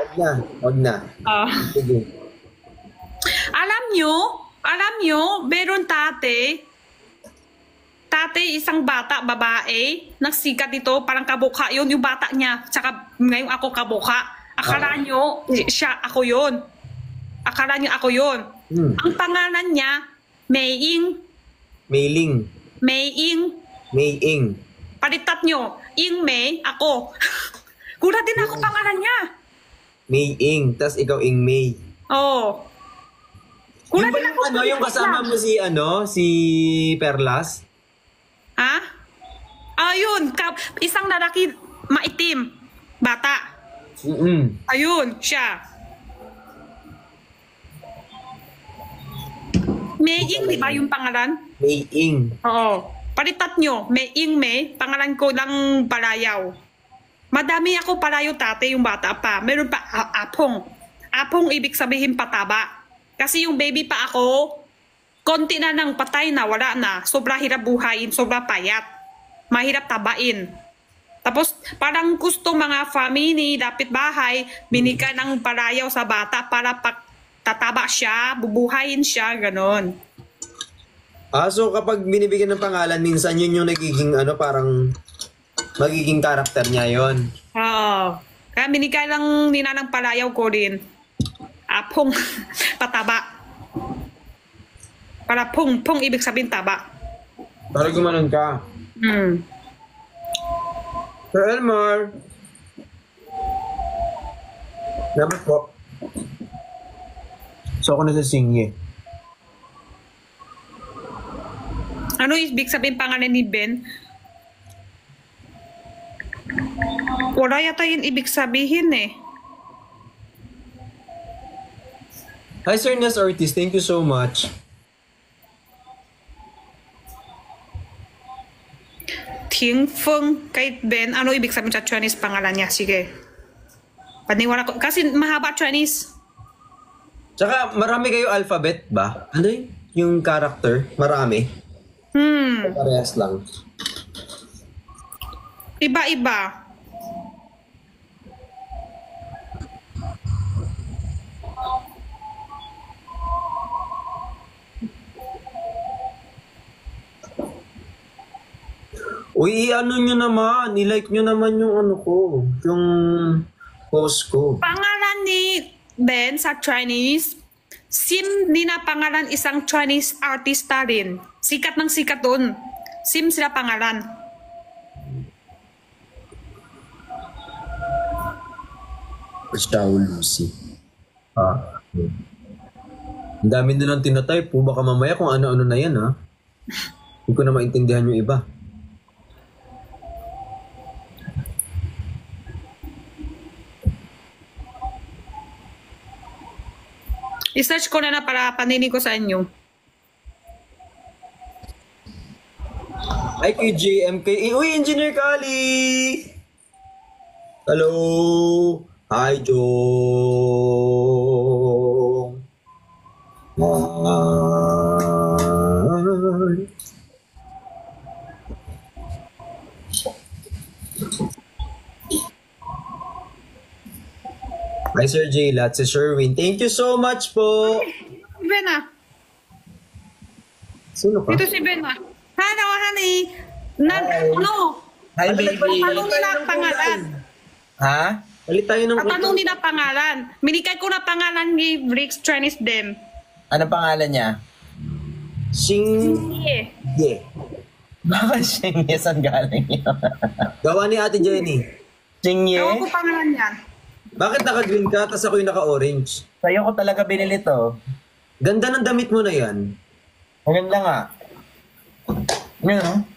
Wag na. Sige. Alam nyo, meron tate isang bata, babae, nagsikat dito, parang kabukha yun, yung bata niya, tsaka ngayon ako kabukha. Akala nyo, ako yun. Ang pangalan niya, Maying. Palitat nyo, Ing May, ako. Gulat din ako pangalan niya. Maying, tas ikaw Ing May. Oo. Yung ba yung kasama mo si Perlas? Ha? Ayun, isang lalaki maitim, bata. Ayun, siya. Maying, di ba yung pangalan? Maying. Oo. Palitat nyo, Maying May, pangalan ko lang Palayaw. Madami ako palayo tate, yung bata pa. Meron pa apong. Apong ibig sabihin pataba. Kasi yung baby pa ako, konti na nang patay na, wala na. Sobra hirap buhayin, sobra payat. Mahirap tabain. Tapos parang gusto mga family, dapit bahay, binigay ng palayaw sa bata para tataba siya, bubuhayin siya, ganon. So kapag binibigyan ng pangalan, minsan yun yung nagiging parang magiging karakter niya yon. Oo. Kaya binigay lang nila ng palayaw ko din. Apong pataba. Para pong ibig sabihin taba. Para gumanon ka. Sir Elmar. Dapat po. So ako na sa Singye. Ano ibig sabihin pangalan ni Ben? Wala yata yun ibig sabihin eh. Hi, Sir Nes Ortiz. Thank you so much. Ting Feng kay Ben, ano ibig sabihin sa Chinese pangalan niya? Sige. Paniwala ko. Kasi mahaba Chinese. Tsaka marami kayo alphabet ba? Ano yung character? Marami. Parehas lang. Iba-iba. Uy, ano nyo naman, nilike nyo naman yung ano ko, yung post ko. Pangalan ni Ben sa Chinese, Sim din na pangalan isang Chinese artista rin. Sikat ng sikat doon. Sim sila pangalan. Xiao Lucy. Ang dami nilang tinatype po. Baka mamaya kung ano-ano na yan, ha? Hindi ko na maintindihan yung iba. I-search ko na para panini ko sa inyo. Ay, kay JMK. Uy, Engineer Kali! Hello! Hi, Jong! Hi! Hi, Sir J. Lat, si Sherwin. Thank you so much po! Ben ah. Sino ka? Ito si Ben ah. Hello, honey. No. Hi, baby. Tanong nila ang pangalan. Ha? Palit tayo ng... Tanong nila pangalan. Minikay ko na pangalan ni Bricks Chinese Dem. Ano pangalan niya? Sing... Yeah. Yeah. Bakit Shinye? Saan galing yun? Gawa ni Ate Jenny. Shinye? Ewan ko pangalan yan. Bakit naka-green ka tapos ako yung naka-orange? Sa'yo ko talaga binili to. Ganda ng damit mo na yan. Maganda nga. Ano?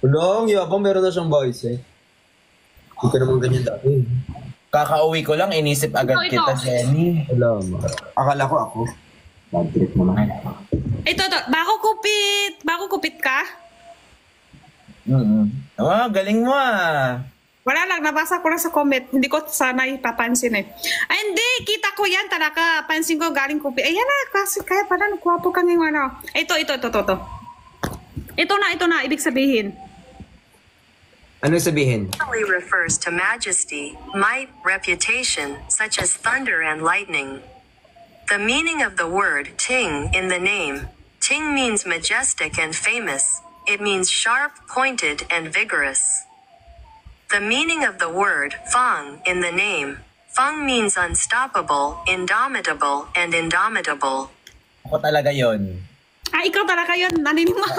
Wala, ang yabang meron na siyang boys eh. Hindi ka naman ganyan dati. Kakauwi ko lang, inisip agad Ito. kita, Jenny. Wala mo. Akala ko ako. Bad trip mo naman. Ito. Bako kupit ka? Oh, galing mo ah. Wala lang, nabasa ko lang sa comment. Hindi ko sana ipapansin eh. Ay, hindi. Kita ko yan talaga. Pansin ko galing kupit. Ayan na. Kasi kaya pala, nagwapo kang yung ano. Ito. Ito na. Ibig sabihin. Ano yung sabihin? Generally refers to majesty, might, reputation, such as thunder and lightning. The meaning of the word ting in the name. Ting means majestic and famous. It means sharp, pointed, and vigorous. The meaning of the word feng in the name. Feng means unstoppable, indomitable, and indomitable. Ako talaga yon. Ah, ikaw talaga yun. Naninima.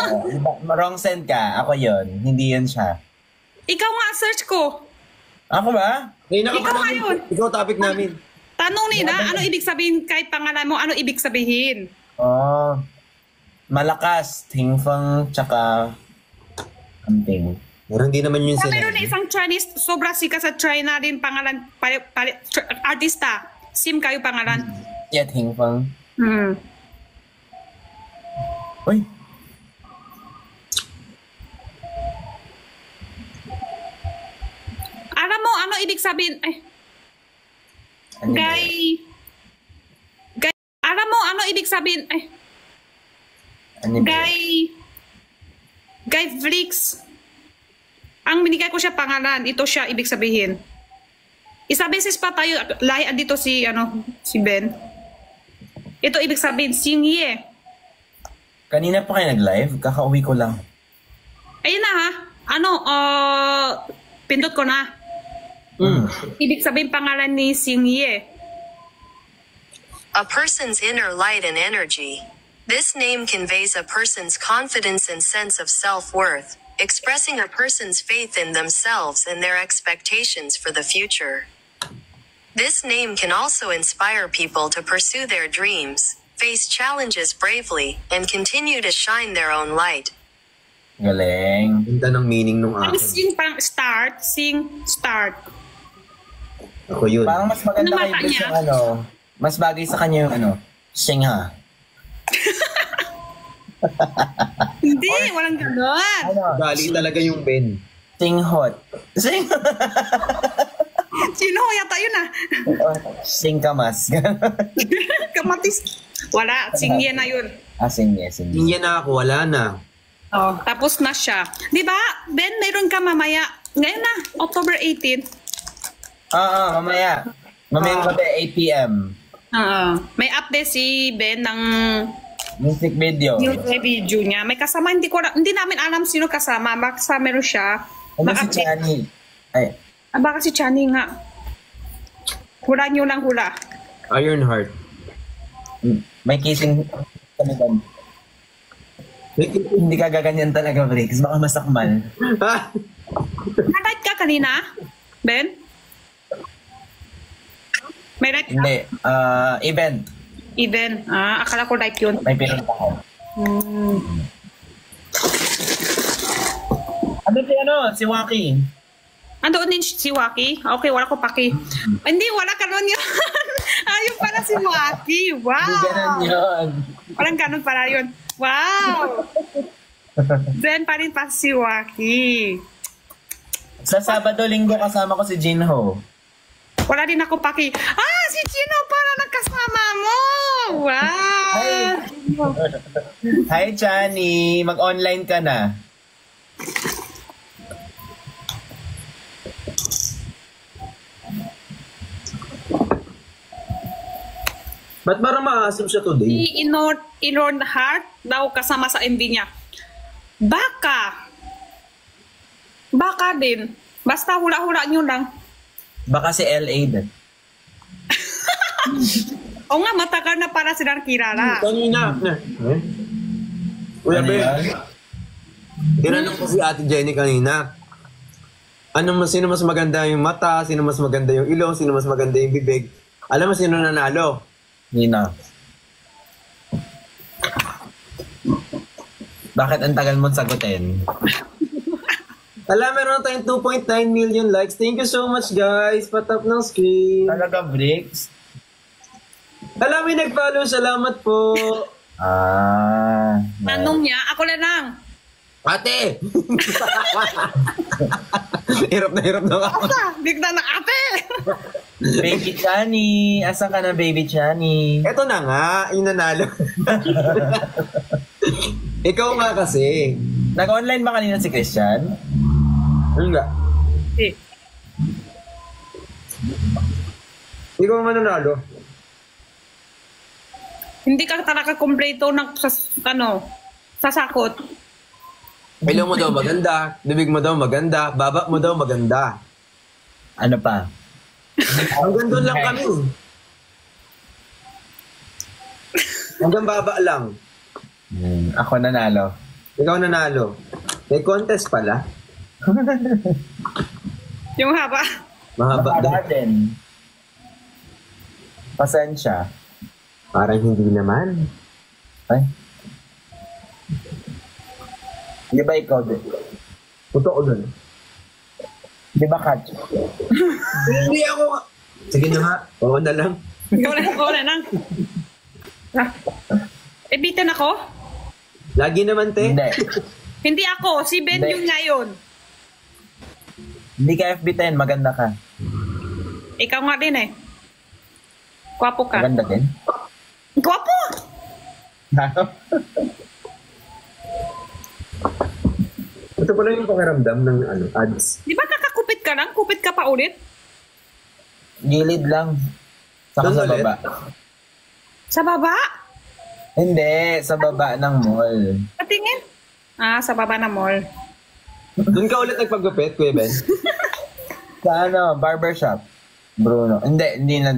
Wrong send ka. Ako yon. Hindi yun siya. Ikaw nga, search ko. Ako ba? Ikaw ngayon. Ikaw topic namin. Tanong nila, ano ibig sabihin kahit pangalan mo, ano ibig sabihin? Oh. Malakas. Tingfeng, tsaka... Something. Pero hindi naman yun sila. Meron na isang Chinese, sobra sikat sa China din pangalan, artista. Sim kayo pangalan. Yeah, Tingfeng. Uy. Alam mo, ano ibig sabihin? Ay, Ano ba? alam mo, ano ibig sabihin? Ay, Ano ba? Guy Flix. Ang binigay ko siya pangalan, ito siya ibig sabihin. Isa beses pa tayo, lahi dito si Ben. Ito ibig sabihin, Xingye. Kanina pa kayo nag-live? Kakauwi ko lang. Ayun na ha. Pindot ko na. Ibig sabihin pangalan ni Xingye. A person's inner light and energy. This name conveys a person's confidence and sense of self-worth, expressing a person's faith in themselves and their expectations for the future. This name can also inspire people to pursue their dreams, face challenges bravely, and continue to shine their own light. Galing. Ganda ng meaning nung Ang akin. sing pang start, sing, start. Ako yun. Parang mas maganda Ano kayo mata Bricks, niya? yung ano. Mas bagay sa kanya yung ano. Sing ha. Hindi, walang ganon. Ano? Gali talaga yung Ben. Sing hot. Sing Sino yata yun ah? Sing kamas. Kamatis. Wala, sing yan na yun. Sing yes. Sing. Hindi na ako, wala na. Oh, tapos na siya. Di ba, Ben, mayroon ka mamaya. Ngayon na, October 18. Mamaya. Mamayang gabi, 8 p.m. May update si Ben ng Music video. new video niya. May kasama, hindi namin alam sino kasama. Baka meron siya. Ano si Ma-update. Chani? Ay, Baka si Chani nga. Hula nyo lang hula. Ironheart. may kissing kami doon. Hindi ka gaganyan talaga, Bricks. Baka masakmal. Na-light ka kanina, Ben? May light ka? Hindi. Event. Even. Akala ko light yun. May pinunta ko. Ano si Si Waki. Andoon din si Waki? Okay, wala ko paki. Hindi, wala ka nun yun. Ayun pala si Waki. Wow! Hindi ganun yun. Walang ganun pala yun. Wow! Then pa rin pa si Waki. Sa Sabado, Linggo, kasama ko si Jinho. Wala din ako paki. Si Chino pala nagkasama mo! Wow! Hi, Chani. Mag-online ka na. Ba't parang maasim siya today? Si Inon Heart daw kasama sa MV niya. Baka din. Basta hula-hula nyo lang. Baka si LA din. O nga, matagal na para silang kilala. Kanina. Kuya Ano Ben, yan? tinanong ko si Ate Jenny kanina. Sino mas maganda yung mata? Sino mas maganda yung ilong? Sino mas maganda yung bibig? Alam mo sino nanalo? Nina. Bakit ang tagal mong sagutin? Alam, meron na tayong 2.9 million likes. Thank you so much, guys. Patap ng screen. Talaga, Bricks? Alam, may nag-follow. Salamat po. Tanong niya, ako na lang. Ate! hirap na ako. Bigla na ate! Baby Chani. Asa ka na, Baby Chani? Eto na nga, yung nanalo. Ikaw nga kasi. Nag-online ba kanina si Christian? Ano nga? Eh, Ikaw nga nanalo. hindi ka talaga kompleto ng sasakot. Ilong mo daw maganda, bibig mo daw maganda, baba mo daw maganda. Ano pa? Hanggang doon lang kami. Hanggang baba lang. Ako nanalo. Ikaw nanalo. May contest pala. Yung haba. Mahaba Mahaba din. din. Pasensya. Parang hindi naman. Ay. Di ba ikaw din? Totoo dun. Di ba, Katch? Hindi ako. Sige na nga. Oo na lang. Ikaw na lang. Bitin ako? Lagi naman, te. Hindi. Hindi ako. Si Ben Hindi. yung ngayon. Hindi ka FB10. Maganda ka. Ikaw nga din eh. Gwapo ka. Maganda din. Gwapo! Ito pala yung pakiramdam ng ads. Di ba kakakupit ka lang? Kupit ka pa ulit? Gilid lang. Saka Doon sa ulit? baba. Sa baba? Hindi. Sa baba ng mall. Patingin. Sa baba na mall. Doon ka ulit nagpagupit, Kuya Ben? Sa barbershop. Bruno. Hindi na.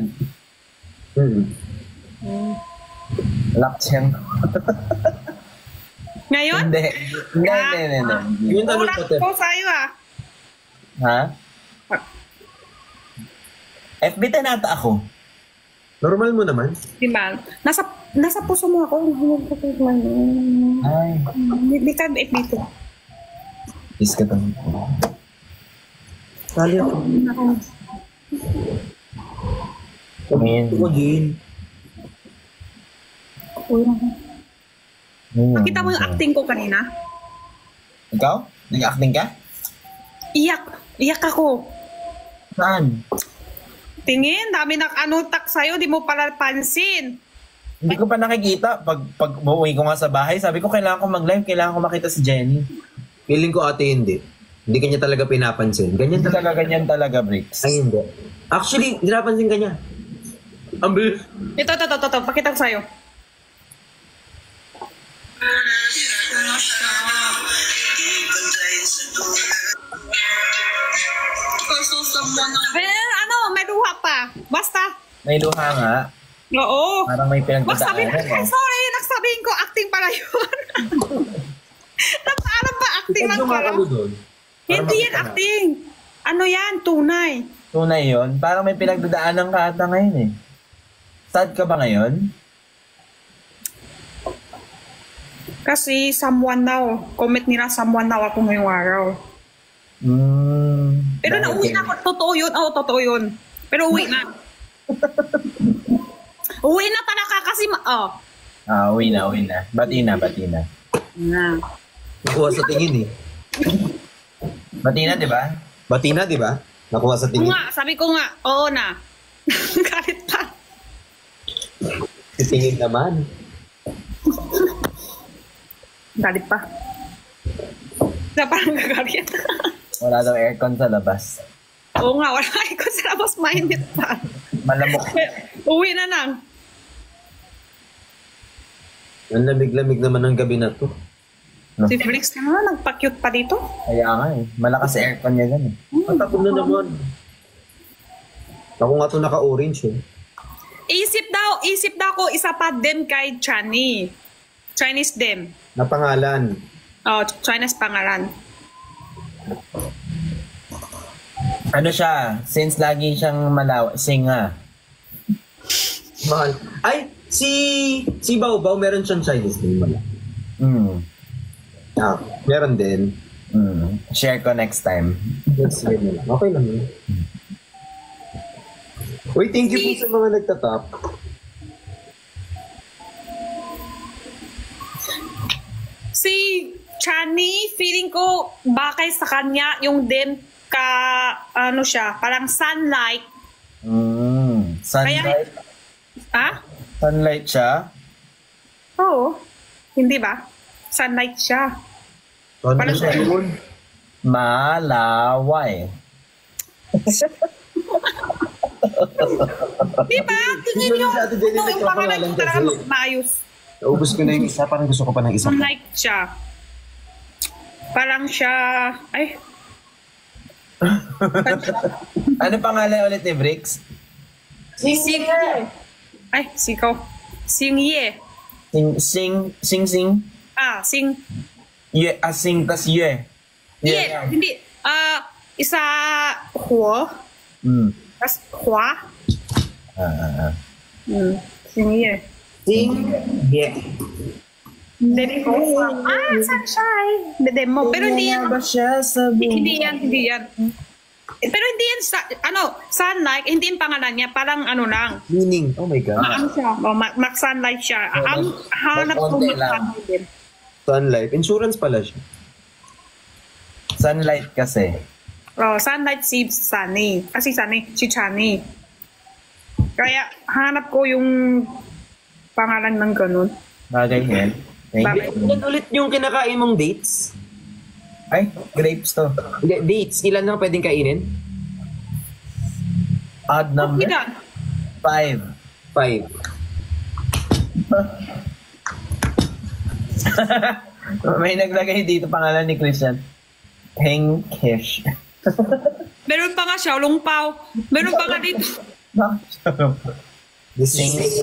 Laksyang. Ngayon? Hindi. Hindi. Yung tanong Ulang ko, te. ko sa'yo Ha? FB10 ata ako. Normal mo naman. Di ba? Nasa puso mo ako. Ay. Hindi ka dito. Kiss ka to. Sali ako. Ayan. Ako, Jane. Nakita mo yung acting ko kanina? Ikaw? Nag-acting ka? Iyak. Iyak ako. Saan? Tingin, dami tak sa'yo, di mo pala pansin. Hindi ko pa nakikita. Pag uuwi ko nga sa bahay, sabi ko kailangan ko mag-live, kailangan ko makita si Jenny. Feeling ko ate hindi. Hindi kanya talaga pinapansin. Ganyan Hindi talaga. talaga ganyan talaga, Bricks. Ay, hindi. Actually, pinapansin ka niya. Ang bilis. Ito. Pakita ko sa'yo. May luha pa. Basta. May luha nga. Oo. Parang may pinagdadaanan. Sorry, nagsabihin ko acting pala yun. Alam ba acting lang pala? doon. Hindi yan acting. Ano yan? Tunay. Tunay yun. Parang may pinagdadaanan ka ata ngayon eh. Sad ka ba ngayon? Kasi someone now. Comment nila someone now ako ngayong araw. Pero Dahil nauwi kay- na ako. Totoo yun. Oo, totoo yun. Pero uwi na. Uwi na talaga kasi Uwi na. Bati na. Na. Nakuha sa tingin eh. Bati na, di ba? Bati na, di ba? Nakuha sa Oo tingin. nga, sabi ko nga, oo na. Galit pa. Sa tingin naman. Galit pa. Na parang gagalit. Wala daw aircon sa labas. Oo nga, wala ko sa labas, mainit pa. Malamok. Uwi na lang. Ang lamig-lamig naman ng gabi na to. No. Si Felix na naman, nagpa-cute pa dito. Kaya nga eh. Malakas aircon niya dyan eh. Matapon na naman. Ako nga to naka-orange eh. Isip daw ko isa pa dem kay Chani. Chinese dem. Na pangalan. Oh, Chinese pangalan. Ano siya? Since lagi siyang singa. Mahal. Ay, si Bao meron siyang Chinese name wala. Meron din. Share ko next time. That's yun na lang. Okay lang yun. Uy, thank you po sa mga nagtatap. Si Chani, feeling ko bakay sa kanya yung dem ka, ano siya, parang sunlight. Sunlight? Ah? Sunlight siya? Oo. Hindi ba? Sunlight siya. Ano Parang siya yun? Malaway. Di ba? Tingin Hindi nyo, ko Ate Jenny yung pangalan nagpapangalan ko talaga kasi. maayos. Naubos ko na yung isa. Parang gusto ko pa ng isa. Sunlight siya. Parang siya, ay, Ano pangalan ulit ni Bricks? Sing. Ay, sikaw. Sing Ye. Sing. Sing. Ye, sing tas ye. Ye. Hindi. Isa, Huo. Tas Hua. Sing Ye. Sing. Yeah. Then ko. Sunshine. Demo. Pero hindi yan. ba siya sa Hindi yan. Pero hindi yan, sunlight, hindi yung pangalan niya, parang ano lang. Meaning. Oh my God. Ano siya? Max-sunlight siya. Ang hanap ko konti lang. max-sunlight din. Sun Life. Insurance pala siya. Sunlight kasi. Sunlight si Sunny. Si Chani. Kaya hanap ko yung pangalan ng ganun. Bagay yan. Thank Bagay. you. Ilan ulit yung kinakain mong dates? Ay, grapes to. Hindi, dates. Ilan na pwedeng kainin? Odd number? Ilan? 5. 5. May naglagay dito pangalan ni Christian. Hengkish. Meron pa nga siya, lungpaw. Meron pa nga dito. This is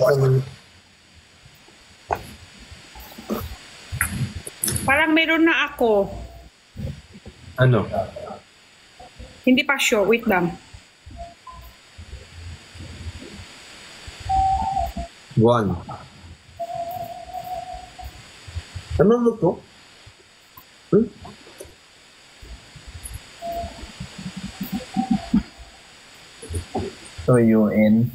Parang meron na ako. ano? Hindi pa sure. Wait lang. One. Ano to? Tuyuin.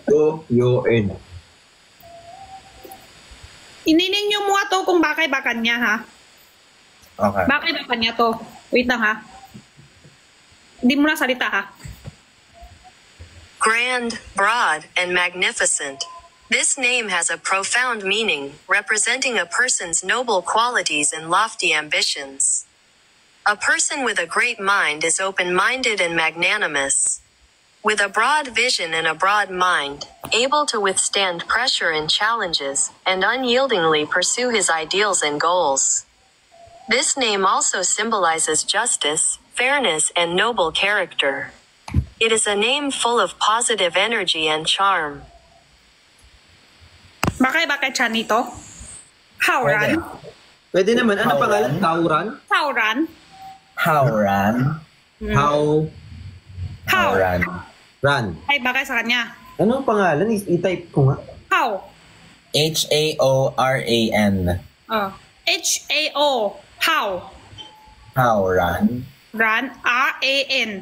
Tuyuin. Inining nyo mo to kung bakay-bakan niya, ha? Okay. Bakay-bakan niya to. Wait lang, ha? Hindi mo na salita, ha? Grand, broad, and magnificent. This name has a profound meaning, representing a person's noble qualities and lofty ambitions. A person with a great mind is open-minded and magnanimous. With a broad vision and a broad mind, able to withstand pressure and challenges, and unyieldingly pursue his ideals and goals. This name also symbolizes justice, fairness, and noble character. It is a name full of positive energy and charm. Bakay-bakay siya nito? Hauran? Pwede naman. Ano pangalan? Tauran? Hauran? Hauran. How? How? Hauran. Ran. Ay, bakay sa kanya. Ano ang pangalan? I-type ko nga. How? H-A-O-R-A-N. H-A-O. How? Hauran. Ran. R-A-N.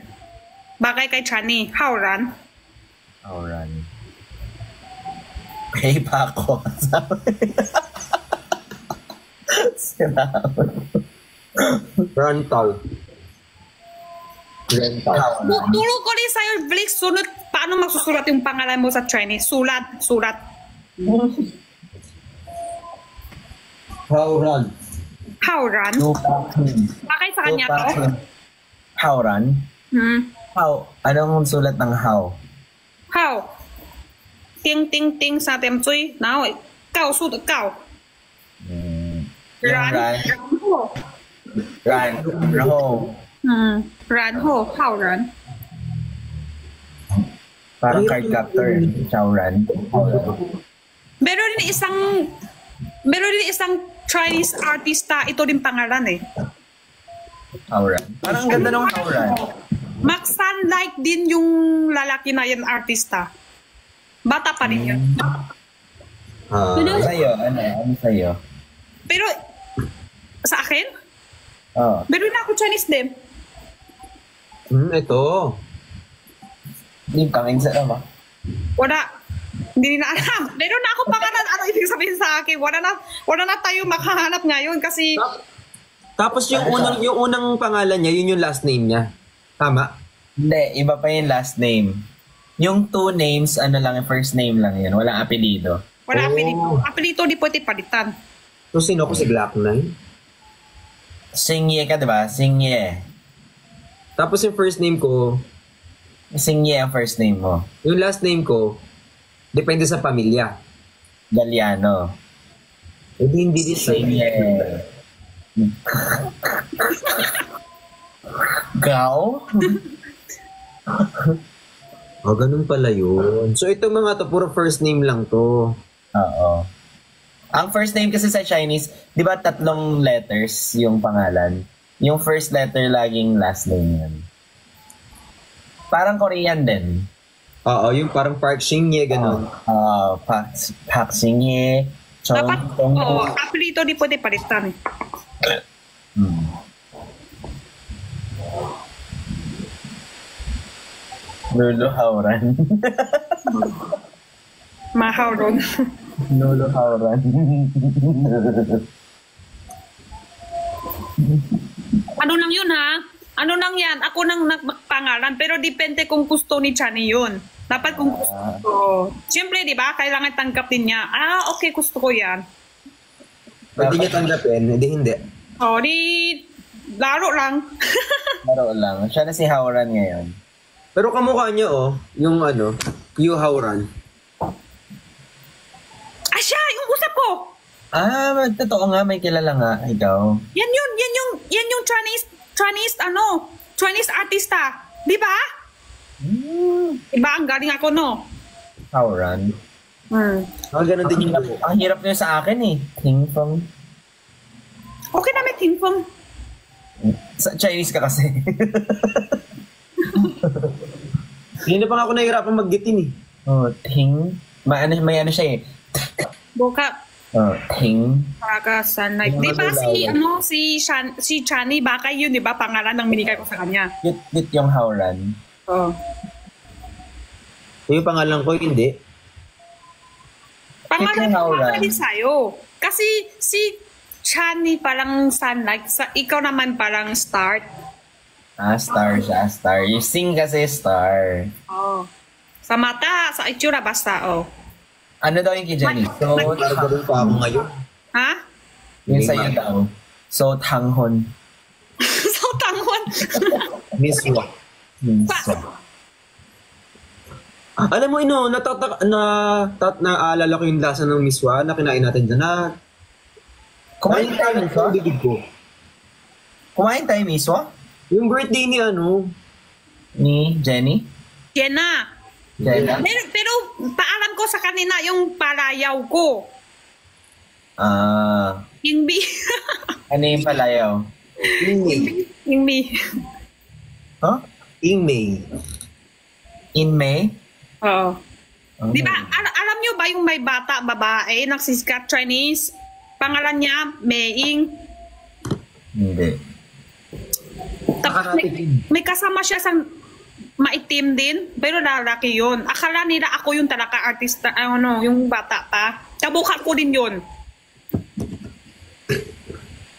Bakay kay Chani. Hauran. Hauran. Pay pa ako. Sinabi. Rental. Rental. Turo ko rin sa'yo, Blix, sunod paano magsusulat yung pangalan mo sa Chinese. Sulat. Hauran. Hauran. Bakay sa kanya to? Hauran? How? Anong sulat ng how? How? Ting ting ting sa tem chui. Nào, cao su de cao. Yung Ran. ran. Ho. Ran. Raho. Ran ho. Hao ran. Parang card captor. Hauran. Meron din isang Chinese artista, ito din pangalan eh. Hauran. Parang ganda ng hauran. Max-like din yung lalaki na yan artista. Bata pa rin yun. Ano sa'yo? Ano sa'yo? Pero, sa akin, Oh. meron na ako Chinese din. Ito. Hindi kang insa na ba? Wala. Hindi na alam. Meron na ako pangalan. Ano ibig sabihin sa akin? Wala na tayo makahanap ngayon kasi Tapos yung unang pangalan niya, yun yung last name niya. Tama? Hindi, iba pa yung last name. Yung two names, ano lang, yung first name lang yun. Walang apelido. wala Oh. apelito. Apelito di pwede palitan. So, sino ko si Black Knight? Singye ka, diba? Singye. Tapos yung first name ko, Singye ang first name mo. yung last name ko, depende sa pamilya. Galiano. Hindi din sa Singye. Gao? Oh, ganun pala yun. So, ito mga to, puro first name lang to. Oo. Ang first name kasi sa Chinese, di ba 3 letters yung pangalan? Yung first letter laging last name yun. Parang Korean din. Oo, yung parang Park Shin-ye, ganun. Pak Singye, Chong Dapat, Tong. apelito di pwede palitan. Lulu Hauran. Mahaw ron. Lulu Hauran. Ano lang yun ha? Ano lang yan? Ako nang nagpangalan. Pero depende kung gusto ni Chani yun. Dapat kung gusto. Siyempre, di ba? Kailangan tanggapin niya. Okay, gusto ko yan. Pwede niya tanggapin, hindi. Di laro lang. Laro lang. Siya na si Hauran ngayon. Pero kamukha niya, yung Yu Hauran. Siya! Yung usap ko! Totoo nga, may kilala nga. Ikaw. Yan yung Chinese artista. Di ba? Diba? Ang galing ako, no? Hauran. Ganun din yung Ang hirap niya sa akin eh. Ting Fong. Okay na may tinfong. Sa Chinese ka kasi. Hindi na pa ako nahihirapan mag-gitin eh. Ting. May ano siya eh. Boka. Ting. Para sanay. Yung Di ba ano, si Chani, baka yun, di ba? Pangalan ng minikay ko sa kanya. Git yung Hauran. Yung pangalan ko, hindi. Pangalan Ikaw, ko Howard. din sa'yo. Kasi si Chani parang sunlight, ikaw naman parang start. Star siya, star. You sing kasi star. Oh. Sa mata, sa itsura, basta, oh. Ano daw yung kay Jenny? So, Nagkaroon pa ako ngayon. Ha? yung sa'yo daw. So, tanghon. So, tangon. Miss Wa. So, Alam mo, naalala ko yung lasa ng Miss Wa na kinain natin dyan na kumain tayo yung miswa? bibig ko. Kumain tayo miswa? Yung birthday ni Ni Jenny? Jenna. Jenna? Pero paalam ko sa kanina yung palayaw ko. Yung B. Ano yung palayaw? Ingmei. Yung B. Huh? Ingmei. In May? Oo. Oh. Di ba, alam nyo ba yung may bata, babae, nagsisikat Chinese? Pangalan niya, Meiying. Hindi. Tapos may kasama siya sa maitim din, pero lalaki yun. Akala nila ako yung talaga artista, yung bata pa. Kabukat ko din yun.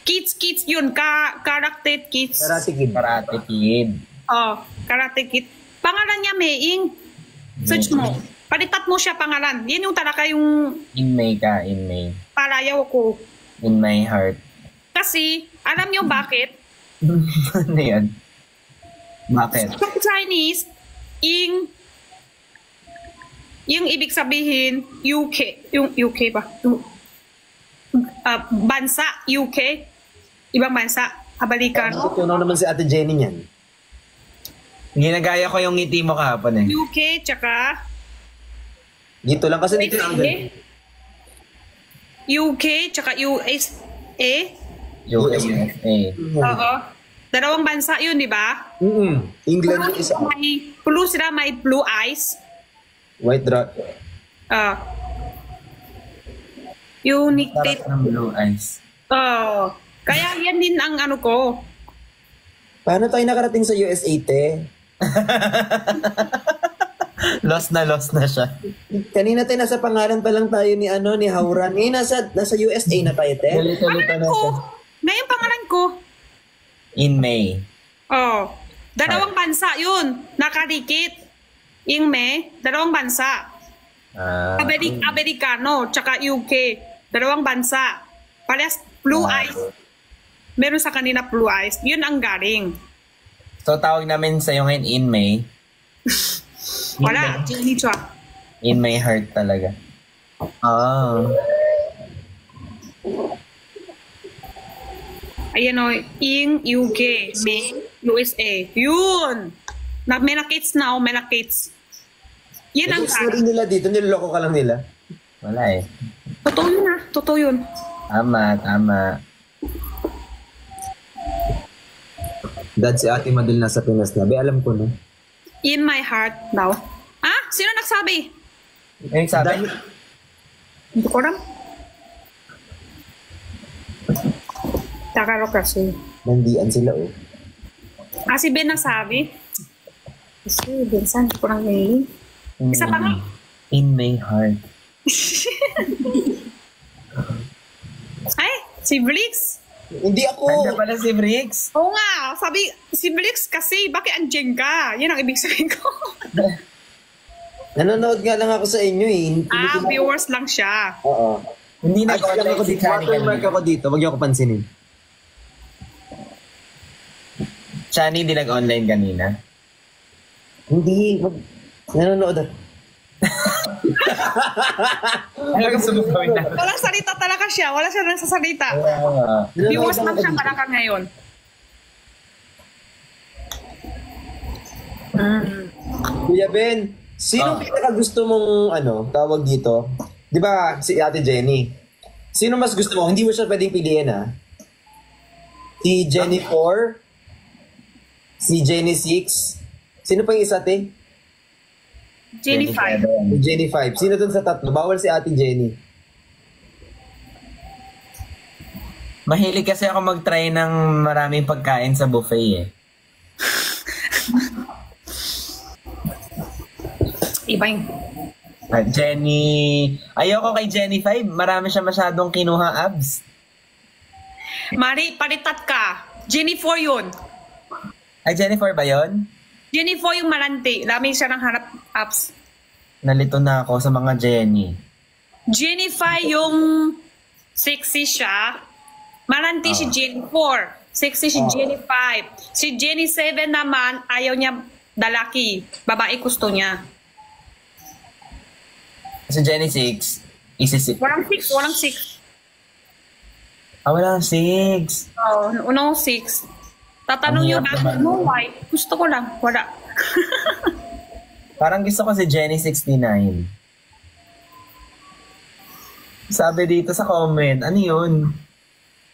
Kids yun, Karate Kids. Karate Kid. Karate Kid. Oh, Karate Kid. Pangalan niya Meiying. Search mo. Palitat mo siya pangalan. Yan yung talaga yung In May ka, in May. palayaw ko. In my heart. Kasi, alam niyo bakit? Ano yan? Bakit? Sa Chinese, yung ibig sabihin, UK, yung UK ba? Bansa, UK, ibang bansa, Amerikano. Tunaw naman si Ate Jenny niyan. Ginagaya ko yung ngiti mo kahapon eh. UK, tsaka Dito lang kasi dito lang. UK, tsaka USA. USA. Oo. Dalawang bansa yun, di ba? England yung isa. May blue eyes. White dot. Unique Sarap date. ng blue eyes. Oh. Kaya yan din ang ano ko. Paano tayo nakarating sa USA, te? Lost na siya. Kanina tayo nasa pangalan pa lang tayo ni Hauran. Nasa USA na tayo, te. Lito-lito na Ko, siya. ngayon pangalan ko. In May. Oh. Dalawang bansa yun. Nakadikit. Dalawang bansa. Amerikano, tsaka UK. Dalawang bansa. Parehas blue eyes. Meron sa kanina blue eyes. Yun ang galing. So, tawag namin sa'yo ngayon in May. Wala. Jenny Chua. In my heart talaga. Ayan o. In UK. May USA. Yun. May nakits na o. May nakits. Yan ang Story galing. nila dito, niloloko ka lang nila. Wala eh. Totoo yun ah. Totoo yun. Tama. Dad, si Ate Madel nasa Pinas na. Be, alam ko na. In my heart daw. Ah? Sino nagsabi? Ano yung sabi? Hindi ko alam. Takaro kasi. Nandian sila, oh. Si Ben nagsabi. Kasi Ben, saan ko lang ngayon? Isa pa nga. In my heart. Ay, si Blix. Hindi ako. Ano pala si Briggs? Oo nga, sabi, si Blix kasi, bakit andyan ka? Yan ang ibig sabihin ko. Nanonood nga lang ako sa inyo, eh. Viewers lang siya. Oo. Hindi Ay, nag-online ako si dito. Chani Watermark kanina. ako dito. Huwag niyo ako pansinin. Chani, di nag-online kanina. Hindi. Nanonood ako. Ano gusto mo gawin na? Walang salita talaga siya, wala siya nagsasalita. Viewers lang siya talaga ngayon. Kuya Ben, sino pinaka-gusto mong, tawag dito? Di ba, si Ate Jenny? Sino mas gusto mo? Hindi mo siya pwedeng piliin, ha? Si Jenny 4? Si Jenny 6? Sino pa yung isa, te? Jenny 5. Si Jenny 5. Sino dun sa tatlo? Bawal si Ate Jenny. Mahilig kasi ako mag-try ng maraming pagkain sa buffet eh. Iba yun. At Jenny, ayoko kay Jenny 5. Marami siya masyadong kinuha abs. Mari, palitat ka. Jennifer yun. Ay, Jennifer ba yun? Jennifer yung malandi. Lami siya ng hanap apps. Nalito na ako sa mga Jenny. Jennifer yung sexy siya. Malandi si Jennifer. Sexy si Jenny 5. Si Jenny 7 naman, ayaw niya dalaki. Babae gusto niya. Sa Jenny 6, isisip. Walang 6, walang 6. Ah, walang 6. Oh, unang 6. Tatanong Ang yung hirap bakit naman. mo, why? Gusto ko lang, wala. Parang gusto ko si Jenny 69. Sabi dito sa comment, ano yun?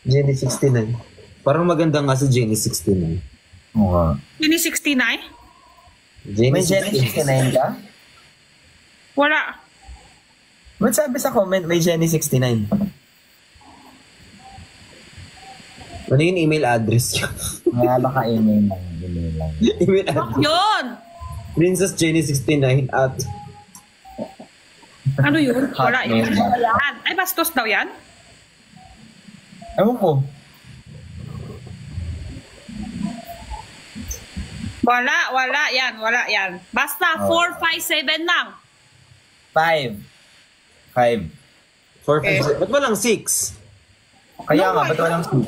Jenny 69. Parang maganda nga si Jenny 69. Oo nga. Jenny 69? May Jenny 69 ka? Wala. Ba't sabi sa comment may Jenny 69? Ano yung email address niya? Nga baka email lang. Email lang. email Wag address. yun! Princess Jenny 69 at... Ano yun? Wala yun. Hotmail. Wala yan. Ay, bastos daw yan? Ewan ko. Wala yan, wala yan. Basta 4, 5, 7 lang. 5. 5. 4, 5, 6. Ba't walang 6? Kaya No, nga, ba't walang 6?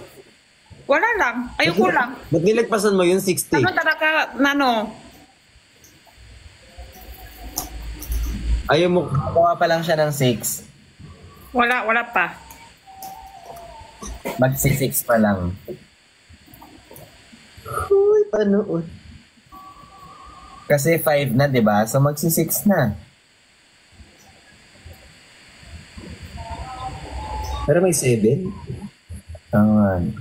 Wala lang. Ayoko lang. Ba't nilagpasan mo yung 60? Ano talaga, ano? Ayaw mo... Nakuha pa lang siya ng 6. Wala pa. Mag-6 pa lang. Uy, panood. Kasi 5 na, di ba? So magsi-6 na. Pero may 7? Tangan.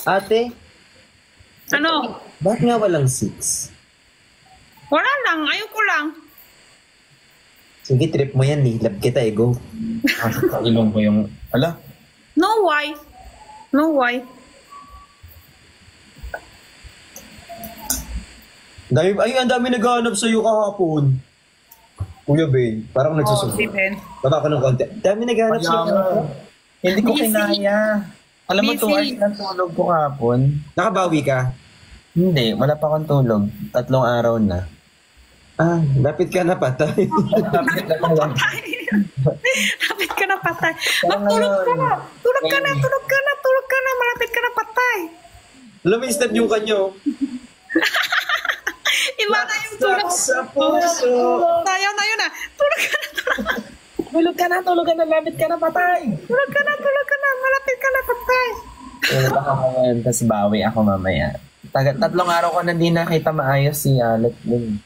Ate, Ano? bakit nga walang 6? Wala lang. Ayoko lang. Sige, trip mo yan eh. Love kita eh, go. Sa ilong ko yung... Ala? No, why? No, why? Ang dami naghahanap sa'yo kahapon. Kuya Ben, parang Oh, nagsusunod. si Ben. Baba ko ng konti. Dami naghahanap sa'yo kahapon. Hindi ko Busy. kinaya. Alam mo, 2 Busy. hours lang tulog ko kahapon. Nakabawi ka? Hindi, wala pa akong tulog. 3 araw na. Ah, lapit ka na patay. Lapit ka na patay. Parang Magtulog ka ngayon. na. Tulog ka na, tulog ka na, tulog ka na. Malapit ka na patay. Alam mo yung step yung kanyo. Iba na yung tulog. Sa puso. Tayo na yun ah. Tulog ka na, tulog. Tulog ka na, lapit ka na, patay! Tulog ka na, tulog ka na. Malapit ka na patay. Tulog ako ngayon, tapos bawi ako mamaya. 3 araw ko na di nakita maayos si Alec din.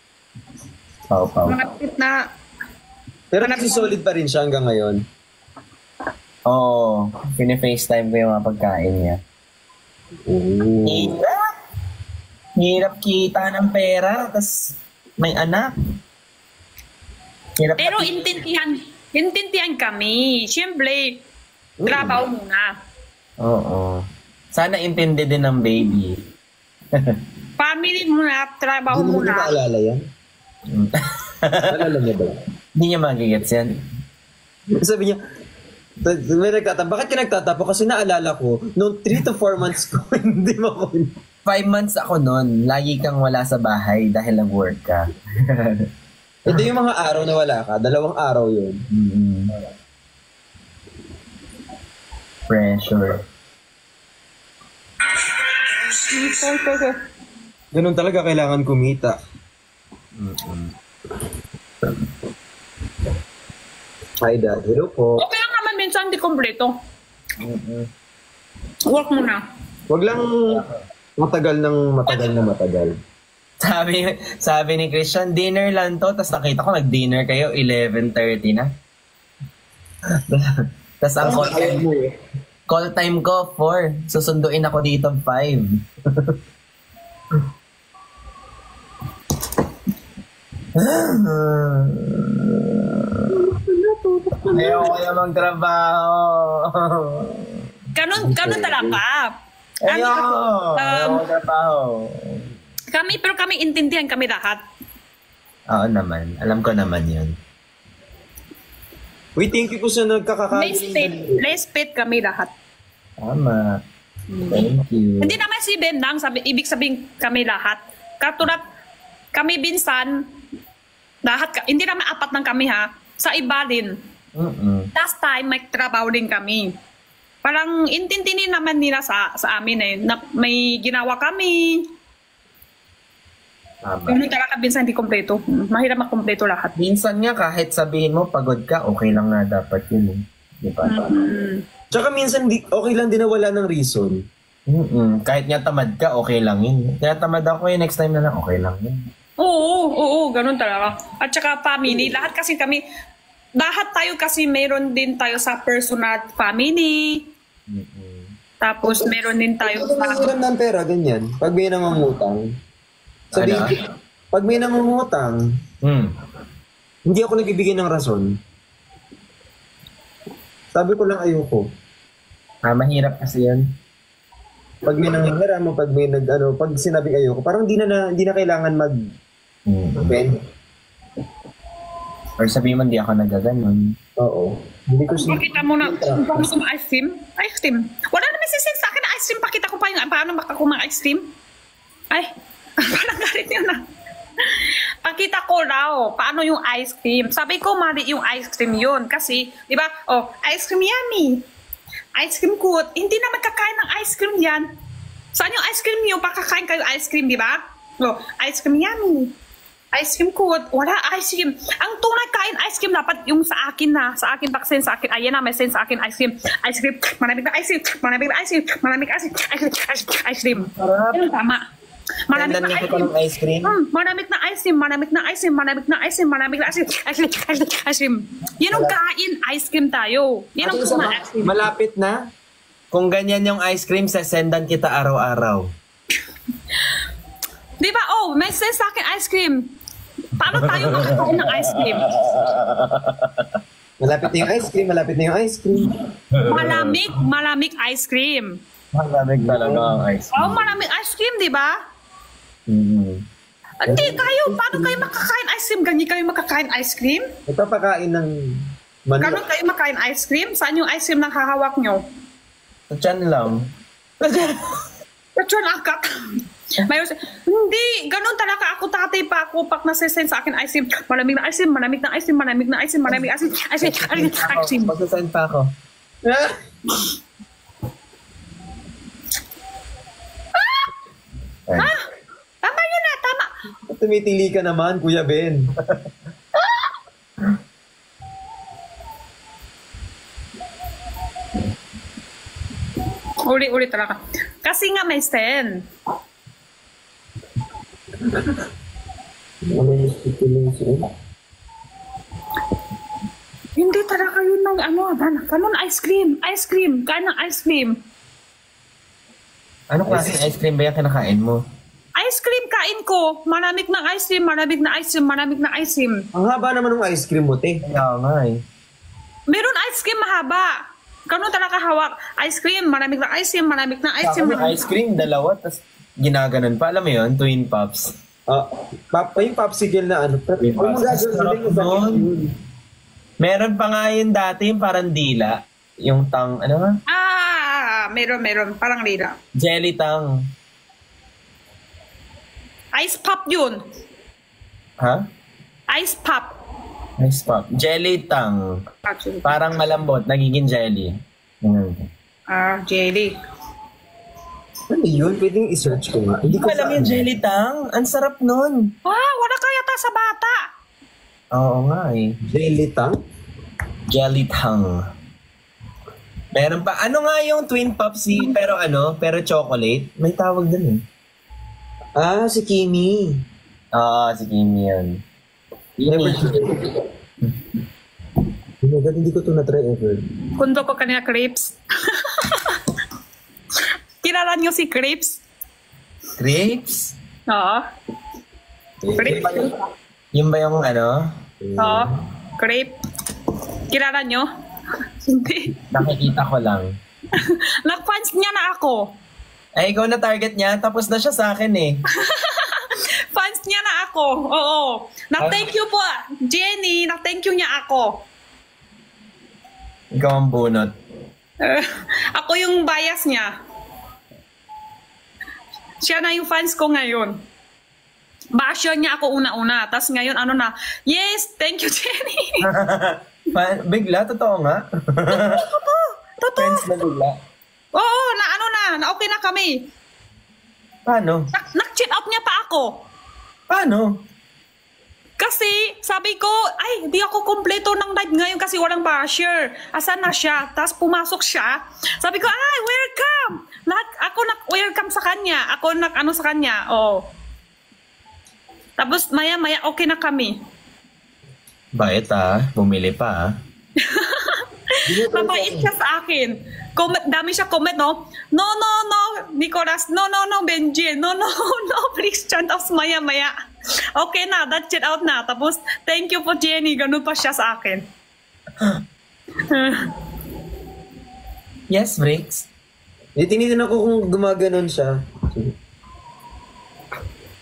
Pau. Malapit na. Pero solid pa rin siya hanggang ngayon. Oo, pini-FaceTime ko yung mga pagkain niya. Oo. Hirap! Hirap kita ng pera, tas may anak. Hirap Pero intindihan kami. Siyempre, trabaho muna. Oo. Sana intindi din ng baby. Family muna, trabaho Hindi mo muna. maalala yan? Alala niya ba? Hindi niya magigets yan. Sabi niya, may nagtatapa. Bakit ka nagtatapa? Kasi naalala ko, noong 3 to 4 months ko, hindi mo ako... 5 months ako noon, lagi kang wala sa bahay dahil nag-work ka. Ito yung mga araw na wala ka. 2 araw yun. Pressure. Ganun talaga kailangan kumita. Hi, Dad. Hello po. Okay lang naman minsan, di kompleto. Work muna. Wag lang matagal na matagal. Sabi ni Christian, dinner lang to. Tapos nakita ko nag-dinner kayo, 11:30 na. Tapos ang call time ko, 4. Susunduin ako dito, 5. Ayaw ko na magtrabaho. Ganun talaga. Ayoko trabaho. Pero kami intindihan kami lahat. Oo naman. Alam ko naman yun. Uy, thank you po sa nagkakakain. Respect kami lahat. Tama. Thank you. Hindi naman si Ben lang, ibig sabihin kami lahat. Katulad kami binsan, hindi naman apat ng kami ha, sa iba din. Last time, may trabaho din kami. Parang intintinin naman nila sa amin eh, na may ginawa kami. Yung talaga binsan hindi kompleto. Mahirap makompleto lahat. Minsan nga kahit sabihin mo pagod ka, okay lang nga dapat yun. Di ba? Tsaka minsan okay lang din na wala ng reason. Kahit nga tamad ka, okay lang yun. Kaya tamad ako next time na lang, okay lang yun. Oo, ganun talaga. At saka family, lahat tayo kasi meron din tayo sa personal family. Tapos meron din tayo sa... Pag ng pera, ganyan. Pag may nangungutang. Pag may nangungutang, hindi ako nagbibigay ng rason. Sabi ko lang ayoko. Mahirap kasi yun. Pag may nangyayara mo, pag sinabing ayoko, parang hindi na kailangan mag-bend. Or sabihin mo, hindi ako nagaganon. Oo. Hindi ko Pakita mo na, gusto mo ice cream? Ice cream. Wala naman sisend sa akin na ice cream. Pakita ko pa yung paano makakumang ice cream. Ay, parang galit yun na. Pakita ko raw paano yung ice cream. Sabi ko, mali yung ice cream yun. Kasi, di ba, ice cream yummy. Ice cream good. Hindi na magkakain ng ice cream yan. Saan yung ice cream nyo? Pakakain kayo ice cream, di ba? Ice cream yummy. Ice cream good. Wala ice cream. Ang tunay kain ice cream dapat yung sa akin na. Sa akin, paksen sa akin. Ayan na, may send sa akin ice cream. Ice cream. Malamig na ice cream. Malamig na ice cream. Malamig na ice cream. Ice cream. Yan tama. Malamig na ice cream. Malamig na ice cream. Malamig na ice cream. Malamig na ice cream. Malamig na ice cream. Ice cream. Yan ang kain ice cream tayo. Yan ang kumain ice cream. Malapit na. Kung ganyan yung ice cream, sasendan kita araw-araw. Di ba? May send sa akin ice cream. Paano tayo makakain ng ice cream? Malapit na yung ice cream. Malapit na yung ice cream. Malamig ice cream. Malamig talaga ang ice cream. Malamig ice cream, di ba? Hindi kayo. Paano kayo makakain ice cream? Ganyan kayo makakain ice cream? Nagpapakain ng manok. Ganun kayo makain ice cream? Saan yung ice cream nang hahawak nyo? Sa tiyan lang. Pachon akat. Hindi, ganun talaga ako tatay pa ako pag nasisend sa akin ice cream. Malamig na ice cream, malamig na ice cream, malamig na ice cream, malamig na ice cream, ice cream. Magsasend pa ako. Tama yun na, tama. Tumitili ka naman, Kuya Ben. Uli-uli talaga. Kasi nga may send. Hindi talaga yun ng kanon ice cream, kain ng ice cream. Ano klase ice cream ba yung kinakain mo? Ice cream kain ko, malamig na ice cream, malamig na ice cream, malamig na ice cream. Ang haba naman ng ice cream mo, te. Kaya nga eh. Meron ice cream mahaba. Kanon talaga hawak. Ice cream, malamig na ice cream, malamig na ice cream. Ice cream, dalawa, tapos ginaganon pa. Alam mo yun, twin pops. Yung popsicle na ano. Meron pa nga yun dati, yung parang dila. Yung tang, ano nga? Meron. Parang lila. Jelly tang. Ice pop yun. Ha? Ice pop. Ice pop. Jelly tang. Parang malambot, nagiging jelly. Jelly. Ano yun? Pwedeng i-search ko nga. Hindi ko alam yung jelly tang. Ang sarap nun. Wala kaya ta sa bata. Oo nga eh. Jelly tang? Jelly tang. Meron pa. Ano nga yung twin popsy pero chocolate? May tawag dun eh. Si Kimi. Si Kimi yun. Hindi ko ito na-try ever. Kundo ko kanina crepes. Kilala niyo si crepes? Crepes? Oo. Crepe. Yung ba yung Crepe. Kilala niyo? Hindi. Nakikita ko lang. Nag-fans niya na ako. Ay, ikaw na target niya. Tapos na siya sa akin eh. Fans niya na ako. Oo. Na-thank you po, Jenny. Na-thank you niya ako. Ikaw ang bunot. Ako yung bias niya. Siya na yung fans ko ngayon. Basyo niya ako una-una. Tapos ngayon, ano na, yes, thank you, Jenny. Bigla, totoo nga. Totoo. Friends na bigla. Oo, na okay na kami. Paano? Nag-cheat out niya pa ako. Paano? Kasi sabi ko, ay, di ako kompleto ng live ngayon kasi walang basher. Asan na siya? Tapos pumasok siya. Sabi ko, ay, welcome! Ako nag-welcome sa kanya. Ako nag-ano sa kanya. Oh. Tapos maya-maya okay na kami. Bait bumili pa Mabait siya sa akin. Dami siya comment, no? No, Nicolas. No, Benji. No, Christian. Tapos maya-maya. Okay na, that's it out na. Tapos, thank you po, Jenny. Ganun pa siya sa akin. Yes, Bricks. Tinitin ako kung gumaganon siya.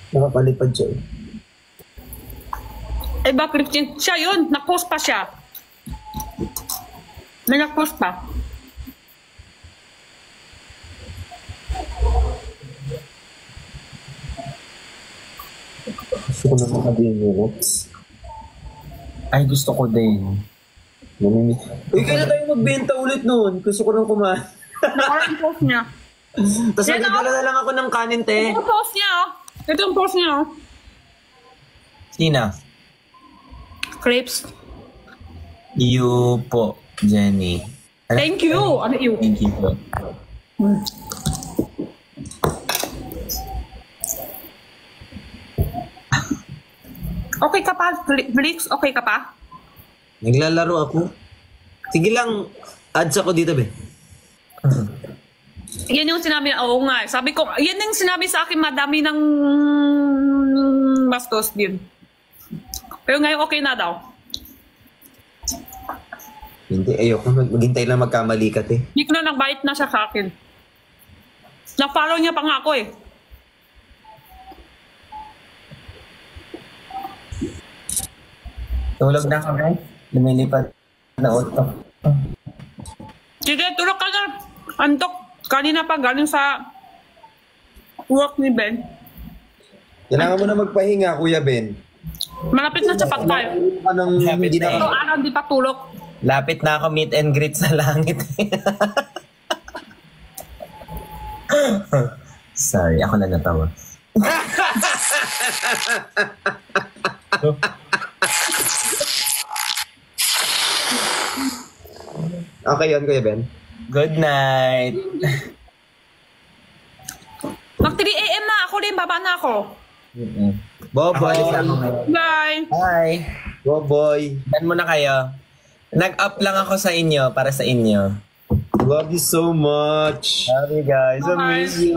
Nakapalipad siya. Eh, bakit siya yun? Nag-post pa siya. May nag-post pa. Gusto ko na makabihin minutes. Ay, gusto ko din. Uy, kaya tayo magbenta ulit noon. Gusto ko nang kumain. Nakala yung post niya. Tapos Yan, nagdala na lang ako ng kanin, te. Ito yung post niya, oh. Ito yung post niya, oh. Sina? Crepes. You po, Jenny. Thank you. Ano yun? Thank you po. Okay ka pa, Blix? Okay ka pa? Naglalaro ako. Sige lang, ads ako dito, be. Yan yung sinabi, oo nga. Sabi ko, yan yung sinabi sa akin, madami ng bastos din. Pero ngayon okay na daw. Hindi, ayoko. Maghintay lang magkamali ka, te. Hindi ko na nagbait na siya sa akin. Na-follow niya pa nga ako eh. Tulog na kami. Lumilipad na utok. Sige, tulog ka na. Antok. Kanina pa galing sa work ni Ben. Kailangan mo na magpahinga, Kuya Ben. Malapit na sa pagkain. Anong hindi na... So, araw di pa tulog. Lapit na ako meet and greet sa langit. Sorry, ako na natawa. Okay yun, Kuya Ben. Good night. Mag 3 a.m. na ako din. Baba na ako. Boboy. Bye. Bye. Boboy. Dan mo na kayo. Nag-up lang ako sa inyo, para sa inyo. Love you so much. Love you guys. I Bye. miss you.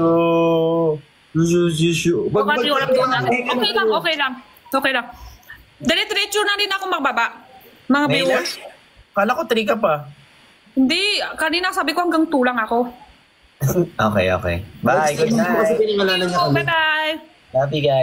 Okay lang, okay lang. Okay lang. Dire-diretso na din ako magbaba. Mga Ngayon na? viewers. Kala ko 3 ka pa. Hindi, kanina sabi ko hanggang 2 lang ako. Okay. Bye. Good Kasi night. pinangalanan niya kami. Bye-bye. Love you guys.